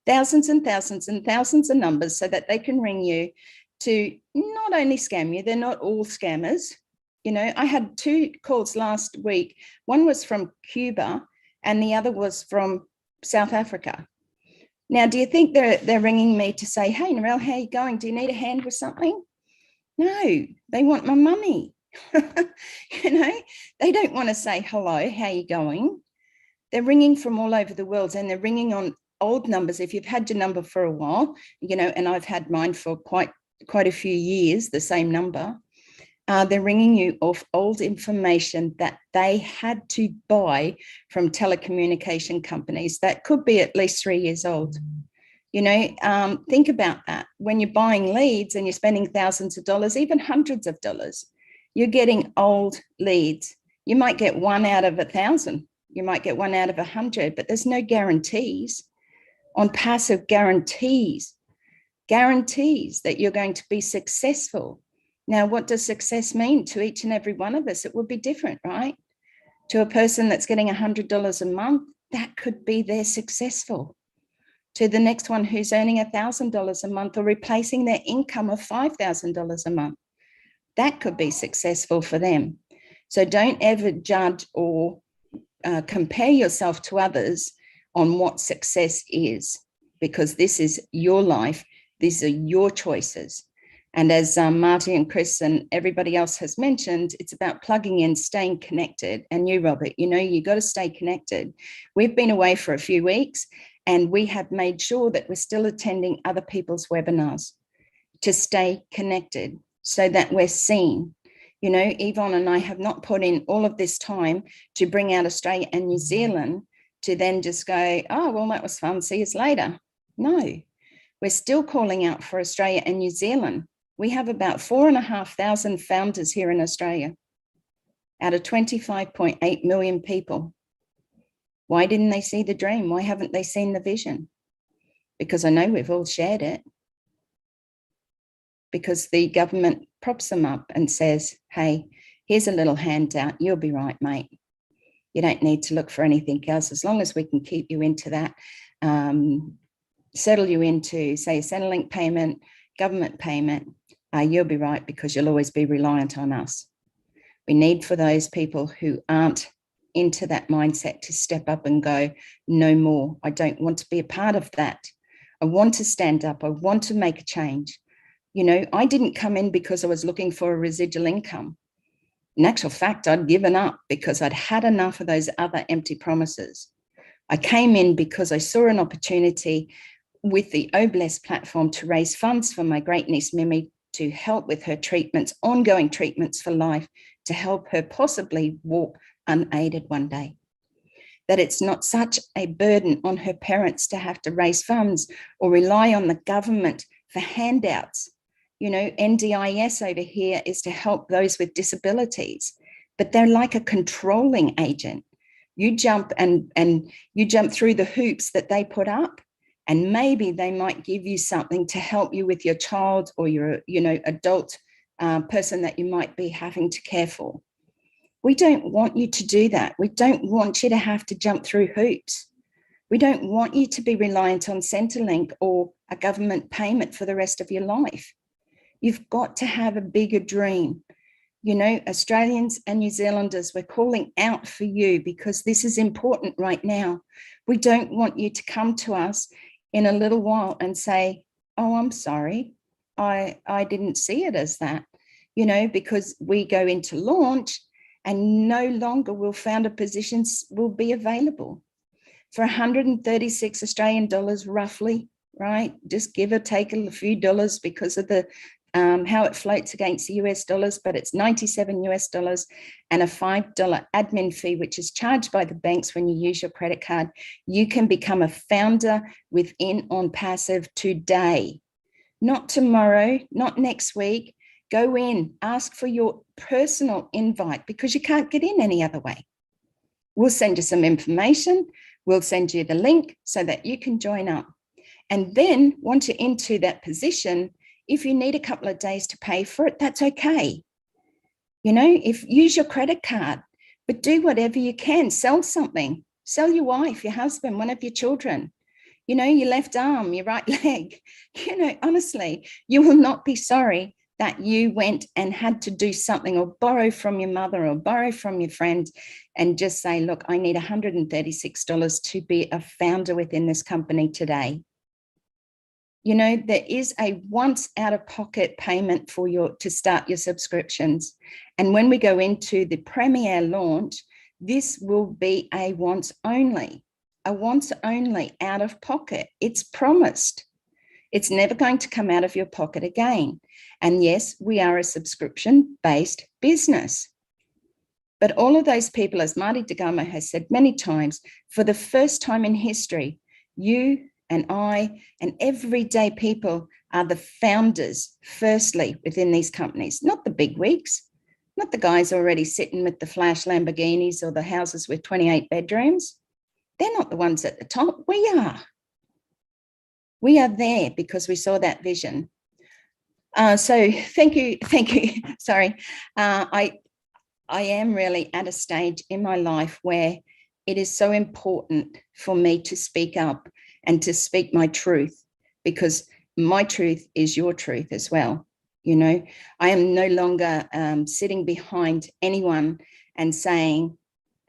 Thousands and thousands and thousands of numbers so that they can ring you to not only scam you, they're not all scammers. You know, I had 2 calls last week. One was from Cuba and the other was from South Africa. Now, do you think they're ringing me to say, hey, Narelle, how are you going? Do you need a hand with something? No, they want my money. You know, they don't want to say, hello, how are you going? They're ringing from all over the world, and they're ringing on old numbers. If you've had your number for a while, you know, and I've had mine for quite a few years, the same number, they're ringing you off old information that they had to buy from telecommunication companies that could be at least 3 years old. You know, think about that. When you're buying leads and you're spending thousands of dollars, even hundreds of dollars, you're getting old leads. You might get 1 out of 1,000. You might get 1 out of 100, but there's no guarantees. OnPassive guarantees that you're going to be successful. Now, what does success mean to each and every one of us? It would be different, right? To a person that's getting $100 a month, that could be their successful. To the next one who's earning $1,000 a month or replacing their income of $5,000 a month, that could be successful for them. So don't ever judge or compare yourself to others on what success is, because this is your life. These are your choices. And as Marty and Chris and everybody else has mentioned, it's about plugging in, staying connected. And you, Robert, you know, you got to stay connected. We've been away for a few weeks and we have made sure that we're still attending other people's webinars to stay connected so that we're seen. You know, Yvonne and I have not put in all of this time to bring out Australia and New Zealand to then just go, oh, well, that was fun. See you later. No, we're still calling out for Australia and New Zealand. We have about 4,500 founders here in Australia out of 25.8 million people. Why didn't they see the dream? Why haven't they seen the vision? Because I know we've all shared it. Because the government props them up and says, hey, here's a little handout. You'll be right, mate. You don't need to look for anything else. As long as we can keep you into that, settle you into, say, a Centrelink payment, government payment, you'll be right, because you'll always be reliant on us. We need for those people who aren't into that mindset to step up and go, no more. I don't want to be a part of that. I want to stand up. I want to make a change. You know, I didn't come in because I was looking for a residual income. In actual fact, I'd given up because I'd had enough of those other empty promises. I came in because I saw an opportunity with the Obless platform to raise funds for my great niece Mimi to help with her treatments, ongoing treatments for life, to help her possibly walk unaided one day. That it's not such a burden on her parents to have to raise funds or rely on the government for handouts. You know, NDIS over here is to help those with disabilities, but they're like a controlling agent. You jump and you jump through the hoops that they put up, and maybe they might give you something to help you with your child or your, you know, adult person that you might be having to care for. We don't want you to do that. We don't want you to have to jump through hoops. We don't want you to be reliant on Centrelink or a government payment for the rest of your life. You've got to have a bigger dream. You know, Australians and New Zealanders, we're calling out for you because this is important right now. We don't want you to come to us in a little while and say, oh, I'm sorry, I didn't see it as that, you know, because we go into launch and no longer will founder positions will be available. For 136 Australian dollars roughly, right? Just give or take a few dollars because of the how it floats against the US dollars, but it's 97 US dollars and a $5 admin fee, which is charged by the banks when you use your credit card. You can become a founder within OnPassive today, not tomorrow, not next week. Go in, ask for your personal invite because you can't get in any other way. We'll send you some information. We'll send you the link so that you can join up. And then once you're into that position, if you need a couple of days to pay for it, that's okay. You know, use your credit card, but do whatever you can. Sell something. Sell your wife, your husband, one of your children. You know, your left arm, your right leg. You know, honestly, you will not be sorry that you went and had to do something or borrow from your mother or borrow from your friend and just say, look, I need $136 to be a founder within this company today. You know, there is a once out-of-pocket payment for to start your subscriptions. And when we go into the premier launch, this will be a once only out of pocket. It's promised. It's never going to come out of your pocket again. And yes, we are a subscription-based business. But all of those people, as Marty DeGamo has said many times, for the first time in history, you and I and everyday people are the founders, firstly, within these companies, not the bigwigs, not the guys already sitting with the flash Lamborghinis or the houses with 28 bedrooms. They're not the ones at the top. We are. We are there because we saw that vision. So thank you. Sorry. I am really at a stage in my life where it is so important for me to speak up and to speak my truth, because my truth is your truth as well. You know, I am no longer sitting behind anyone and saying,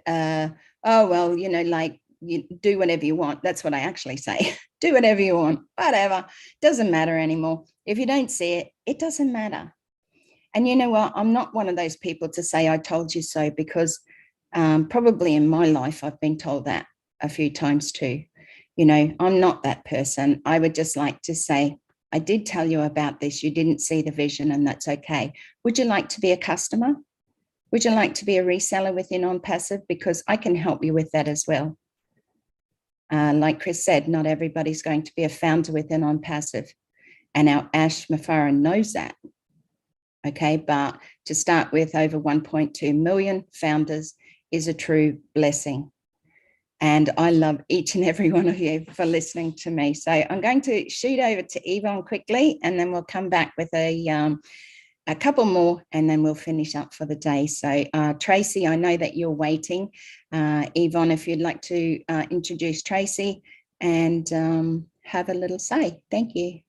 oh, well, you know, like, you do whatever you want. That's what I actually say. Do whatever you want, whatever. Doesn't matter anymore. If you don't see it, it doesn't matter. And you know what? I'm not one of those people to say I told you so, because probably in my life, I've been told that a few times too. You know, I'm not that person. I would just like to say, I did tell you about this. You didn't see the vision, and that's okay. Would you like to be a customer? Would you like to be a reseller within OnPassive? Because I can help you with that as well. Like Chris said, not everybody's going to be a founder within OnPassive. And our Ash Mafaran knows that. Okay, but to start with, over 1.2 million founders is a true blessing. And I love each and every one of you for listening to me. So I'm going to shoot over to Yvonne quickly, and then we'll come back with a couple more, and then we'll finish up for the day. So Tracy, I know that you're waiting. Yvonne, if you'd like to introduce Tracy and have a little say. Thank you.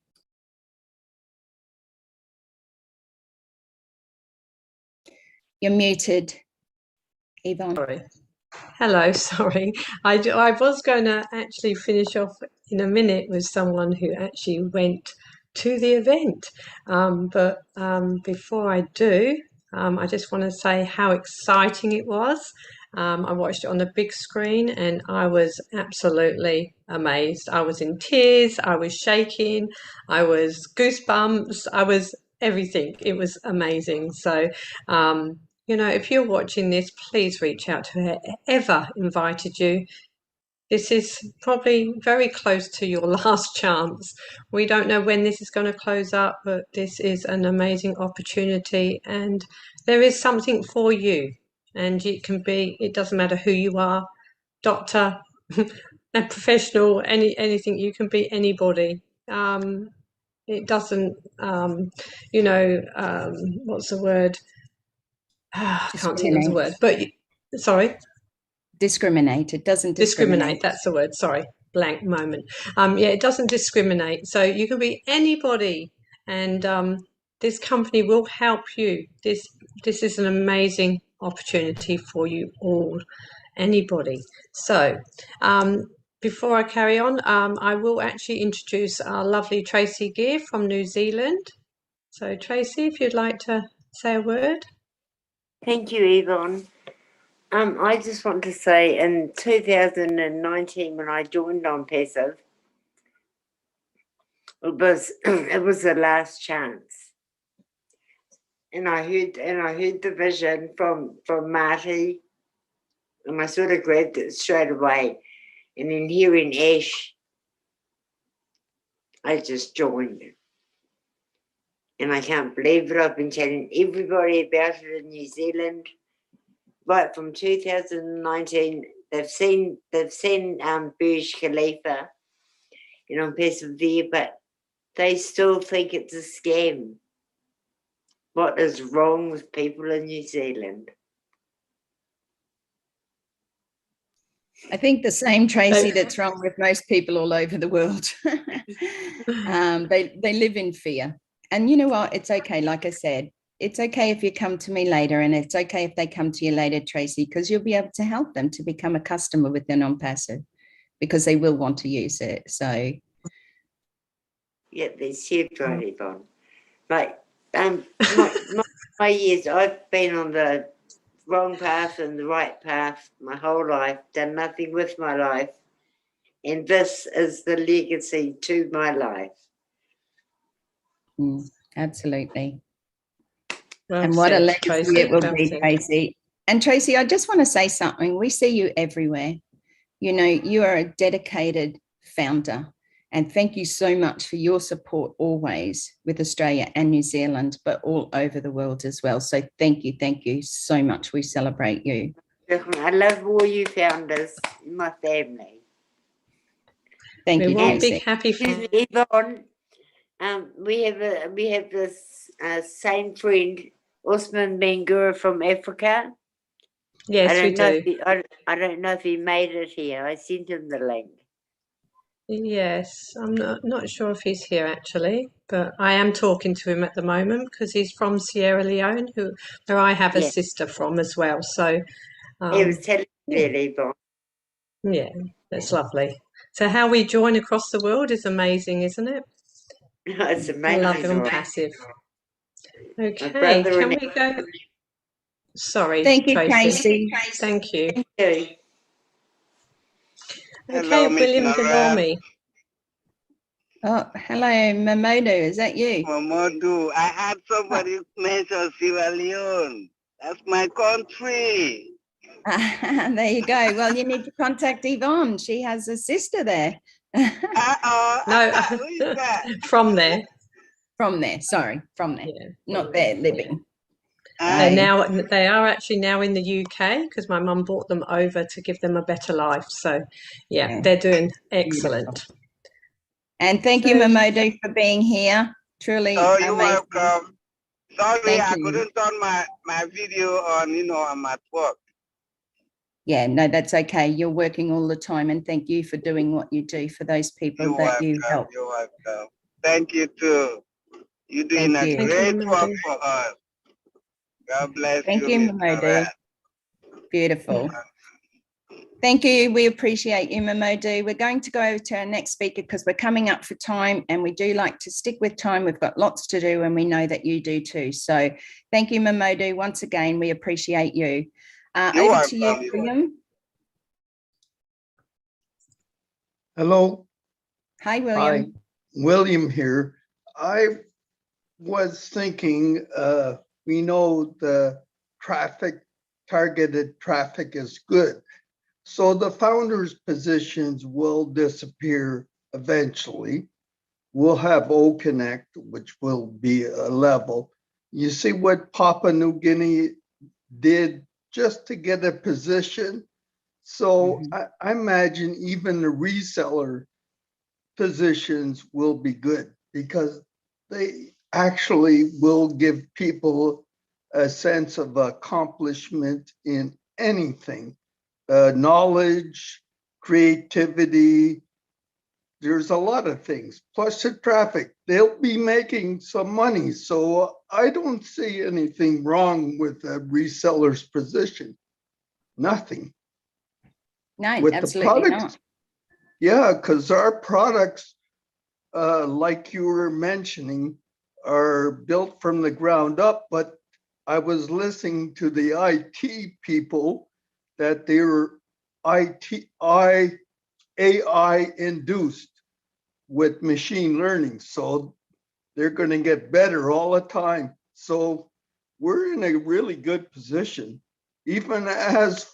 You're muted, Yvonne. Sorry. Hello, sorry. I was going to actually finish off in a minute with someone who actually went to the event. But before I do, I just want to say how exciting it was. I watched it on the big screen and I was absolutely amazed. I was in tears, I was shaking, I was goosebumps, I was everything. It was amazing. So, you know, if you're watching this, please reach out to whoever invited you. This is probably very close to your last chance. We don't know when this is going to close up, but this is an amazing opportunity and there is something for you. And it doesn't matter who you are, doctor, a professional, anything, you can be anybody. It doesn't, you know, what's the word? I can't think of the word, but sorry. Discriminate. It doesn't discriminate. That's the word. Sorry, blank moment. Yeah, it doesn't discriminate. So you can be anybody, and this company will help you. This is an amazing opportunity for you all, anybody. So before I carry on, I will actually introduce our lovely Tracy Gear from New Zealand. So Tracy, if you'd like to say a word. Thank you, Yvonne. I just want to say in 2019 when I joined OnPassive, it was the last chance. And I heard the vision from Marty, and I sort of grabbed it straight away. And then hearing Ash, I just joined. And I can't believe it. I've been telling everybody about it in New Zealand. Right from 2019, they've seen Burj Khalifa, you know, OnPassive there, but they still think it's a scam. What is wrong with people in New Zealand? I think the same, Tracy, that's wrong with most people all over the world. They live in fear. And you know what? It's okay. Like I said, it's okay if you come to me later, and it's okay if they come to you later, Tracy, because you'll be able to help them to become a customer within OnPassive, because they will want to use it. So Yeah, that's it, right, Yvonne. Like my years, I've been on the wrong path and the right path my whole life, done nothing with my life, and this is the legacy to my life. Absolutely. Well and what said, a legacy Tracy. it will Well be, said. Tracy. And Tracy, I just want to say something. We see you everywhere. You know, you are a dedicated founder. And thank you so much for your support always with Australia and New Zealand, but all over the world as well. So thank you so much. We celebrate you. I love all you founders in my family. Thank you, one Tracy. big happy Yvonne, we have this same friend Usman bin Guru from Africa. Yes, we do. I don't know if he made it here. I sent him the link. Yes, I'm not sure if he's here actually, but I am talking to him at the moment because he's from Sierra Leone, where I have a Yeah. sister from as well. So, He was telling yeah. me, Yvonne. Yeah, that's lovely. So how we join across the world is amazing, isn't it? It's I amazing. love right? OnPassive. My Okay, brother can and we go? Sorry, Thank you, Tracy. Tracy. Thank you. you. Hello, Okay, Miss William Narelle. Delorme. Oh, hello, Mamodo. Is that you? Mamadou, I had somebody mention Sierra Leone. That's my country. There you go. Well, you need to contact Yvonne. She has a sister there. Uh-oh. No, Who is that? from there. From there. Sorry, from there. Yeah, Not there living. They are actually now in the UK because my mum brought them over to give them a better life. So, yeah, they're doing excellent. Beautiful. And thank you, Mamodo, for being here. Truly Oh, you're amazing. welcome. Sorry, Thank I you. couldn't turn my video on, I'm at work. Yeah, no, that's okay. You're working all the time, and thank you for doing what you do for those people You're that you welcome. help. You're welcome. Thank you, too. You're doing Thank a you. Thank you, great work Mamodu. for us. God bless Thank you, you, Miss Mamodu. Narelle. Beautiful. Thank you. We appreciate you, Mamodu. We're going to go over to our next speaker because we're coming up for time, and we do like to stick with time. We've got lots to do, and we know that you do too. So thank you, Mamodu. Once again, we appreciate you. You're Over to you, welcome. William. Hello. Hi, William. Hi, William here. I was thinking, we know the targeted traffic is good. So the founders' positions will disappear eventually. We'll have OConnect, which will be a level. You see what Papua New Guinea did just to get a position? So I imagine even the reseller positions will be good because they actually will give people a sense of accomplishment in anything, knowledge, creativity. There's a lot of things, plus the traffic. They'll be making some money. So I don't see anything wrong with a reseller's position. Nothing. No, With absolutely the products, not. yeah, because our products, like you were mentioning, are built from the ground up. But I was listening to the IT people that they were AI induced with machine learning. So they're going to get better all the time. So we're in a really good position, even as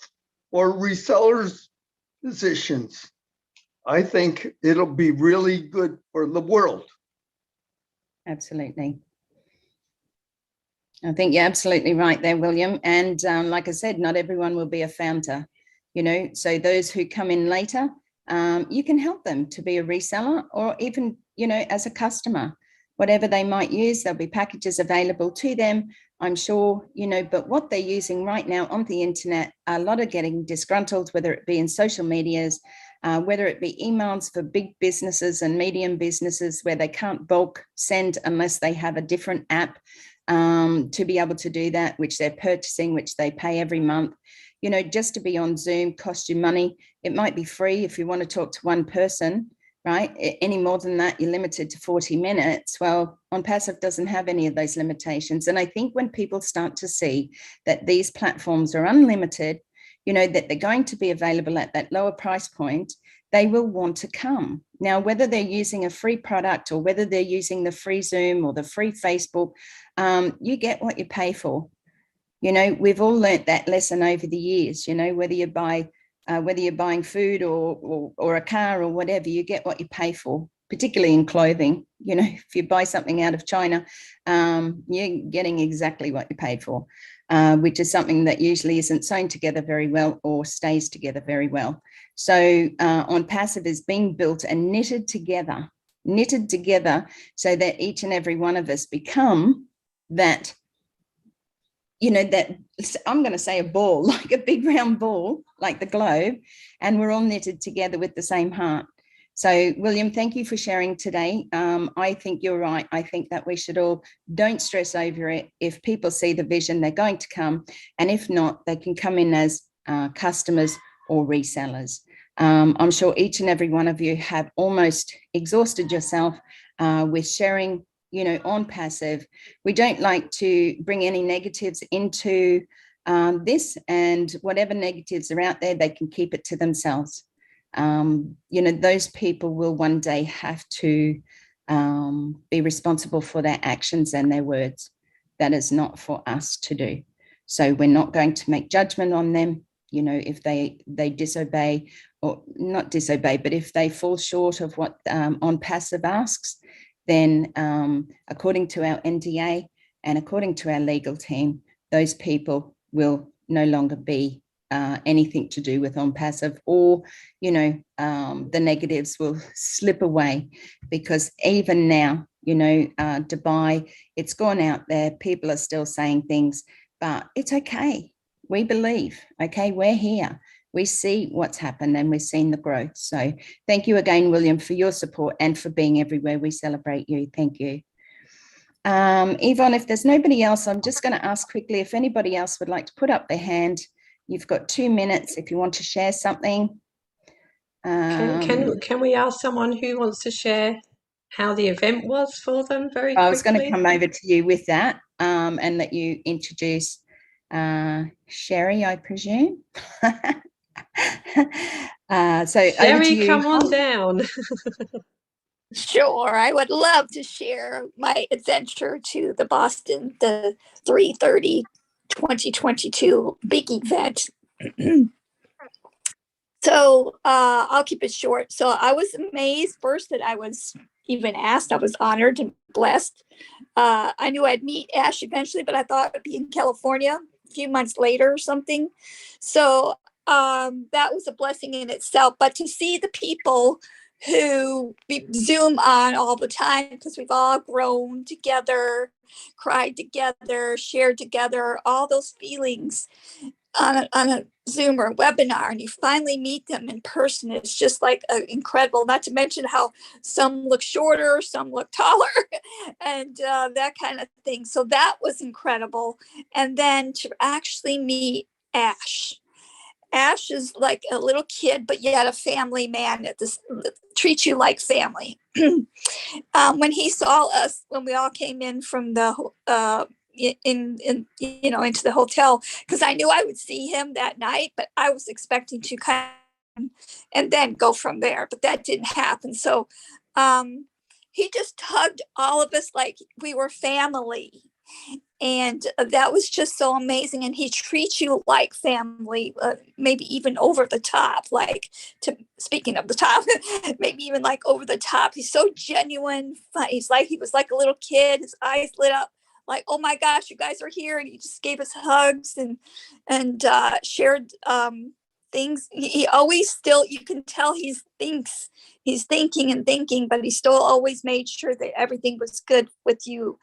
for resellers positions. I think it'll be really good for the world. Absolutely. I think you're absolutely right there, William. And like I said, not everyone will be a founder, so those who come in later, you can help them to be a reseller or even, as a customer, whatever they might use, there'll be packages available to them, I'm sure, but what they're using right now on the internet, a lot of getting disgruntled, whether it be in social medias, whether it be emails for big businesses and medium businesses where they can't bulk send unless they have a different app to be able to do that, which they're purchasing, which they pay every month. Just to be on Zoom costs you money. It might be free if you want to talk to one person, right? Any more than that, you're limited to 40 minutes. Well, OnPassive doesn't have any of those limitations. And I think when people start to see that these platforms are unlimited, that they're going to be available at that lower price point, they will want to come. Now, whether they're using a free product or whether they're using the free Zoom or the free Facebook, you get what you pay for. We've all learnt that lesson over the years, whether you're buying food or a car or whatever, you get what you pay for, particularly in clothing. If you buy something out of China, you're getting exactly what you paid for, which is something that usually isn't sewn together very well or stays together very well. So OnPassive is being built and knitted together so that each and every one of us become that you know, that I'm going to say a ball, like a big round ball, like the globe, and we're all knitted together with the same heart. So, William, thank you for sharing today. I think you're right. I think that we should all, don't stress over it. If people see the vision, they're going to come. And if not, they can come in as customers or resellers. I'm sure each and every one of you have almost exhausted yourself with sharing, you know, OnPassive. We don't like to bring any negatives into this, and whatever negatives are out there, they can keep it to themselves. You know, those people will one day have to be responsible for their actions and their words. That is not for us to do. So we're not going to make judgment on them. You know, if they disobey, or not disobey, but if they fall short of what OnPassive asks, then according to our NDA and according to our legal team, those people will no longer be anything to do with OnPassive, or, you know, the negatives will slip away, because even now, you know, Dubai, it's gone out there. People are still saying things, but it's okay. We believe, okay, we're here. We see what's happened and we've seen the growth. So thank you again, William, for your support and for being everywhere. We celebrate you. Thank you. Yvonne, if there's nobody else, I'm just going to ask quickly if anybody else would like to put up their hand. You've got 2 minutes if you want to share something. Can we ask someone who wants to share how the event was for them very I was going to quickly? come over to you with that and let you introduce Sherry, I presume. So over to Sherry, you. come on down. Sure, I would love to share my adventure to the Boston, the 3/30 2022 big event. So I'll keep it short. So I was amazed first that I was even asked. I was honored and blessed. I knew I'd meet Ash eventually, but I thought it'd be in California a few months later or something. So that was a blessing in itself. But to see the people who Zoom on all the time, because we've all grown together, cried together, shared together, all those feelings on a Zoom or a webinar, and you finally meet them in person. It's just like incredible, not to mention how some look shorter, some look taller, and that kind of thing. So that was incredible. And then to actually meet Ash. Ash is like a little kid, but yet a family man that treats you like family. When he saw us, when we all came in from the into the hotel, because I knew I would see him that night, but I was expecting to kind of, and then go from there, but that didn't happen. So he just hugged all of us like we were family. And that was just so amazing. And he treats you like family, maybe even over the top, like, speaking of the top, maybe even like over the top. He's so genuine. He was like a little kid. His eyes lit up like, oh my gosh, you guys are here. And he just gave us hugs and shared things. He always still, you can tell he's thinking, but he still always made sure that everything was good with you.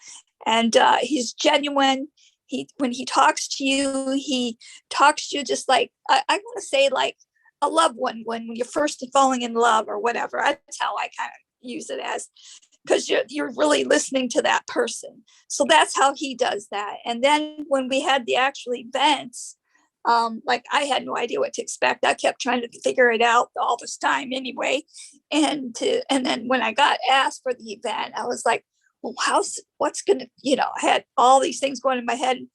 And he's genuine. When he talks to you just like, I want to say like a loved one when you're first falling in love or whatever. That's how I kind of use it as, because you're really listening to that person. So that's how he does that. And then when we had the actual events, like I had no idea what to expect. I kept trying to figure it out all this time anyway. And then when I got asked for the event, I was like, well, what's going to, I had all these things going in my head,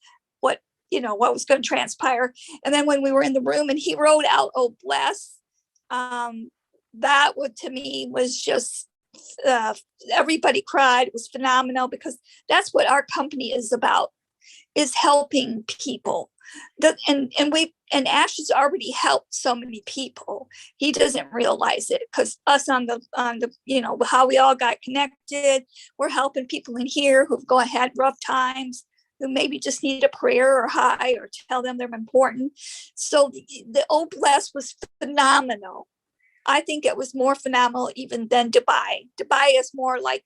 what was going to transpire. And then when we were in the room and he wrote out, "Oh, bless," that to me was just, everybody cried. It was phenomenal, because that's what our company is about, is helping people. And Ash has already helped so many people. He doesn't realize it, because us on the how we all got connected, we're helping people in here who've had rough times, who maybe just need a prayer or hi, or tell them they're important. So the "Oh, bless" was phenomenal. I think it was more phenomenal even than Dubai. Dubai is more like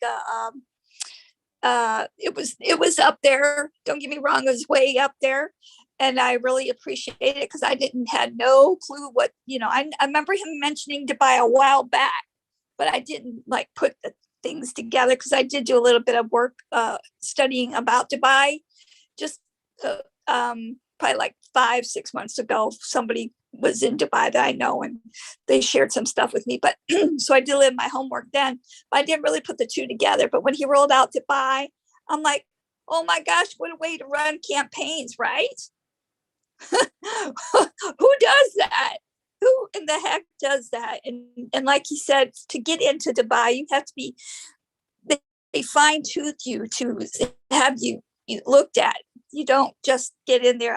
it was up there. Don't get me wrong, it was way up there. And I really appreciate it because I had no clue what, I remember him mentioning Dubai a while back, but I didn't like put the things together because I did do a little bit of work studying about Dubai. Just probably like 5-6 months ago, somebody was in Dubai that I know, and they shared some stuff with me. But so I did a little my homework then, but I didn't really put the two together. But when he rolled out Dubai, I'm like, oh my gosh, what a way to run campaigns, right? Who does that? Who in the heck does that? And like he said, to get into Dubai, you have to be, they fine tooth you to have you looked at. You don't just get in there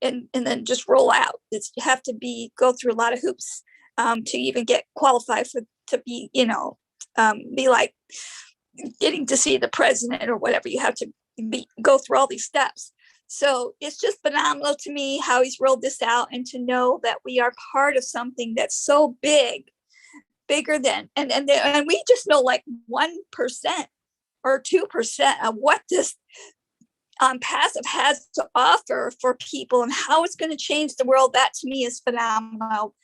and then just roll out. You have to go through a lot of hoops to even get qualified to be, be like getting to see the president or whatever. You have to go through all these steps. So it's just phenomenal to me how he's rolled this out, and to know that we are part of something that's so bigger than, and we just know like 1% or 2% of what this OnPassive has to offer for people and how it's going to change the world. That to me is phenomenal.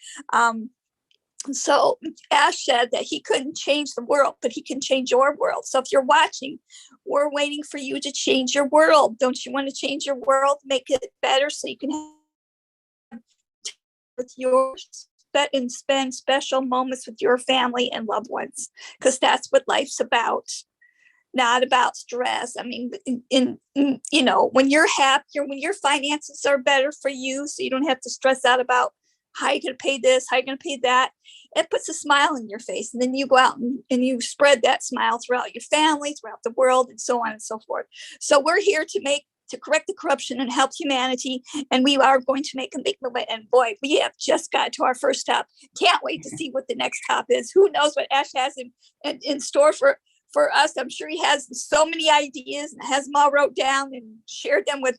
So Ash said that he couldn't change the world, but he can change your world. So if you're watching, we're waiting for you to change your world. Don't you want to change your world, make it better so you can have with your and spend special moments with your family and loved ones, because that's what life's about. Not about stress. I mean, when you're happier, when your finances are better for you, so you don't have to stress out about how you're going to pay this, how you're going to pay that, it puts a smile on your face. And then you go out and you spread that smile throughout your family, throughout the world, and so on and so forth. So we're here to correct the corruption and help humanity. And we are going to make a big movement. And boy, we have just got to our first stop. Can't wait to see what the next stop is. Who knows what Ash has in store for us. I'm sure he has so many ideas and has them all wrote down and shared them with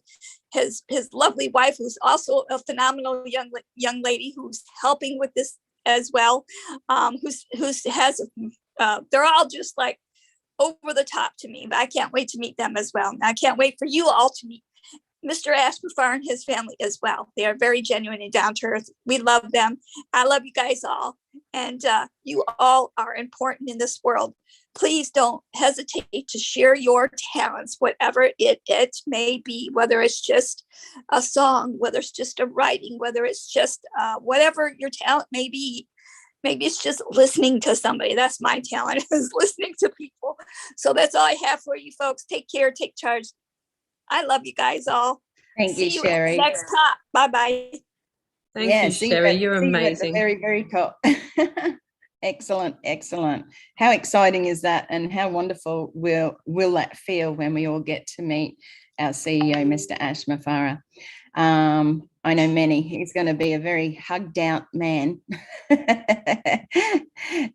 his lovely wife, who's also a phenomenal young lady who's helping with this as well. They're all just like over the top to me, but I can't wait to meet them as well. And I can't wait for you all to meet Mr. Ash Bufar and his family as well. They are very genuine and down to earth. We love them. I love you guys all. And you all are important in this world. Please don't hesitate to share your talents, whatever it may be, whether it's just a song, whether it's just a writing, whether it's just whatever your talent may be. Maybe it's just listening to somebody. That's my talent, is listening to people. So that's all I have for you folks. Take care, take charge. I love you guys all. Thank you, See you Sherry. at the next top. Bye-bye. Thank you, Sherry. You're amazing. Very, very cool. Excellent, excellent. How exciting is that, and how wonderful will that feel when we all get to meet our CEO, Mr. Ash Mafara? I know many. He's going to be a very hugged out man,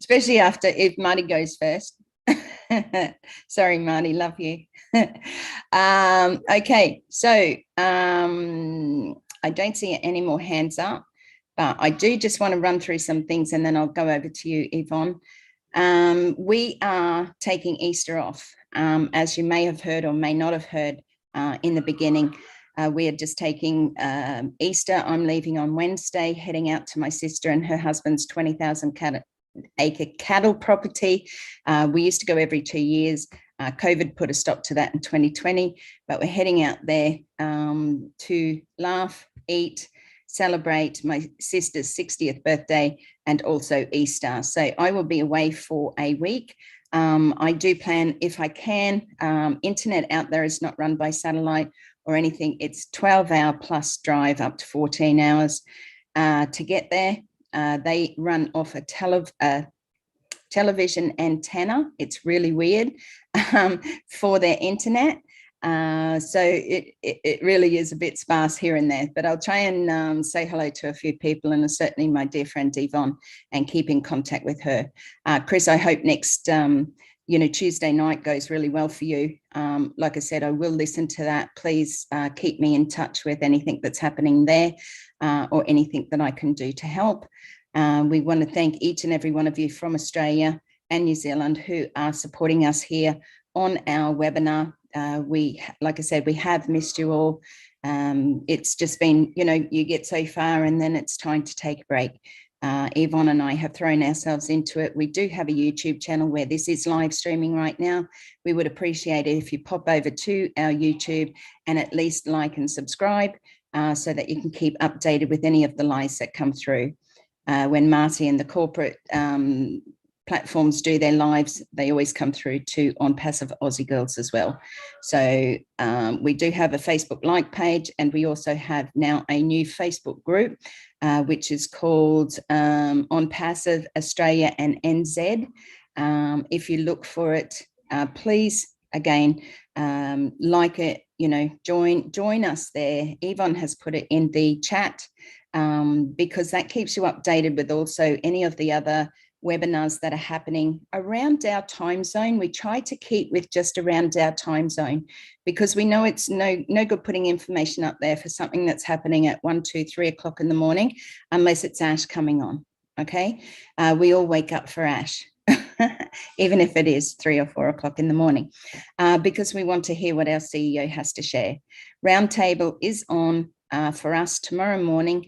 especially if Marty goes first. Sorry, Marty, love you. Okay, so I don't see any more hands up, but I do just want to run through some things, and then I'll go over to you, Yvonne. We are taking Easter off, as you may have heard or may not have heard in the beginning. We are just taking Easter. I'm leaving on Wednesday, heading out to my sister and her husband's 20,000 acre cattle property. We used to go every 2 years. COVID put a stop to that in 2020, but we're heading out there to laugh, eat, celebrate my sister's 60th birthday and also Easter. So I will be away for a week. I do plan, if I can, internet out there is not run by satellite or anything. It's 12-hour plus drive up to 14 hours to get there. They run off a television antenna. It's really weird for their internet. So it really is a bit sparse here and there, but I'll try and say hello to a few people, and certainly my dear friend Yvonne, and keep in contact with her. Chris, I hope next Tuesday night goes really well for you. Like I said, I will listen to that. Please keep me in touch with anything that's happening there or anything that I can do to help. We want to thank each and every one of you from Australia and New Zealand who are supporting us here on our webinar. Like I said, we have missed you all. It's just been, you get so far and then it's time to take a break. Yvonne and I have thrown ourselves into it. We do have a YouTube channel where this is live streaming right now. We would appreciate it if you pop over to our YouTube and at least like and subscribe so that you can keep updated with any of the lives that come through. When Marty and the corporate platforms do their lives, they always come through to OnPassive Aussie Girls as well. So we do have a Facebook like page, and we also have now a new Facebook group, which is called OnPassive Australia and NZ. If you look for it, please, again, like it, join us there. Yvonne has put it in the chat because that keeps you updated with also any of the other webinars that are happening around our time zone. We try to keep with just around our time zone because we know it's no good putting information up there for something that's happening at 1, 2, 3 o'clock in the morning, unless it's Ash coming on. Okay. We all wake up for Ash, even if it is 3 or 4 o'clock in the morning, because we want to hear what our CEO has to share. Roundtable is on for us tomorrow morning.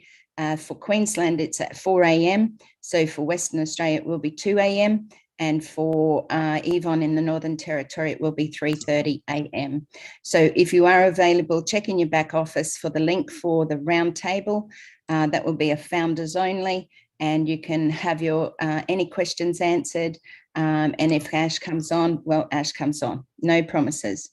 For Queensland, it's at 4 a.m. So for Western Australia, it will be 2 a.m. And for Yvonne in the Northern Territory, it will be 3:30 a.m. So if you are available, check in your back office for the link for the roundtable. That will be a founders only, and you can have your any questions answered. And if Ash comes on, well, Ash comes on. No promises.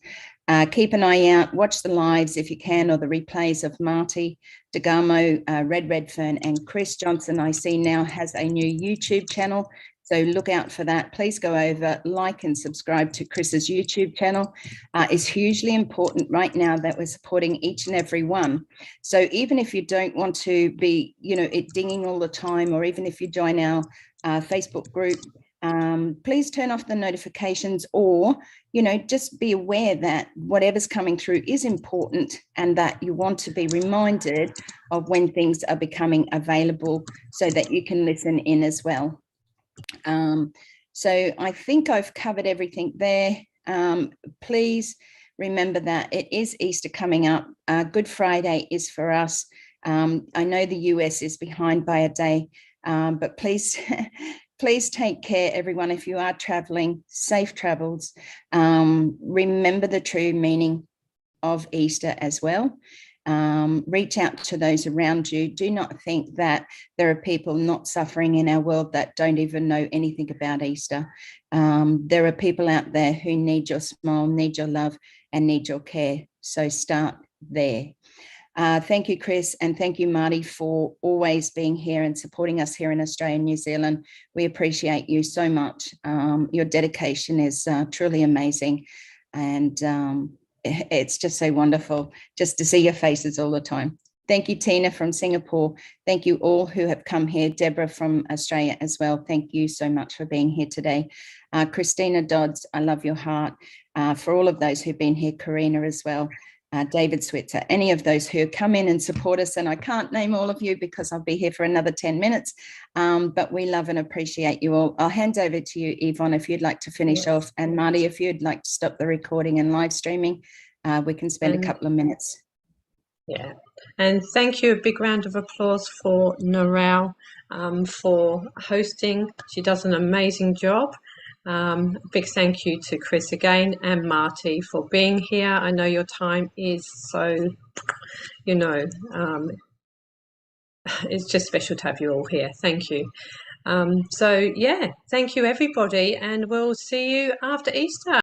Keep an eye out, watch the lives if you can, or the replays of Marty, Degamo, Red Redfern, and Chris Johnson. I see now has a new YouTube channel, so look out for that. Please go over, like and subscribe to Chris's YouTube channel. It's hugely important right now that we're supporting each and every one. So even if you don't want to be, it dinging all the time, or even if you join our Facebook group, please turn off the notifications, or just be aware that whatever's coming through is important and that you want to be reminded of when things are becoming available so that you can listen in as well. So I think I've covered everything there. Please remember that it is Easter coming up. Good Friday is for us. I know the US is behind by a day, but please please take care, everyone. If you are traveling, safe travels. Remember the true meaning of Easter as well. Reach out to those around you. Do not think that there are people not suffering in our world that don't even know anything about Easter. There are people out there who need your smile, need your love, and need your care. So start there. Thank you, Chris, and thank you, Marty, for always being here and supporting us here in Australia and New Zealand. We appreciate you so much. Your dedication is truly amazing, and it's just so wonderful just to see your faces all the time. Thank you, Tina from Singapore. Thank you all who have come here. Deborah from Australia as well. Thank you so much for being here today. Christina Dodds, I love your heart. For all of those who've been here, Karina as well. David Switzer, any of those who come in and support us. And I can't name all of you because I'll be here for another 10 minutes, but we love and appreciate you all. I'll hand over to you, Yvonne, if you'd like to finish off, and Marty, if you'd like to stop the recording and live streaming, we can spend a couple of minutes. Yeah, and thank you. A big round of applause for Narelle for hosting. She does an amazing job. Big thank you to Chris again, and Marty for being here. I know your time is so, it's just special to have you all here. Thank you. So yeah, thank you everybody, and we'll see you after Easter.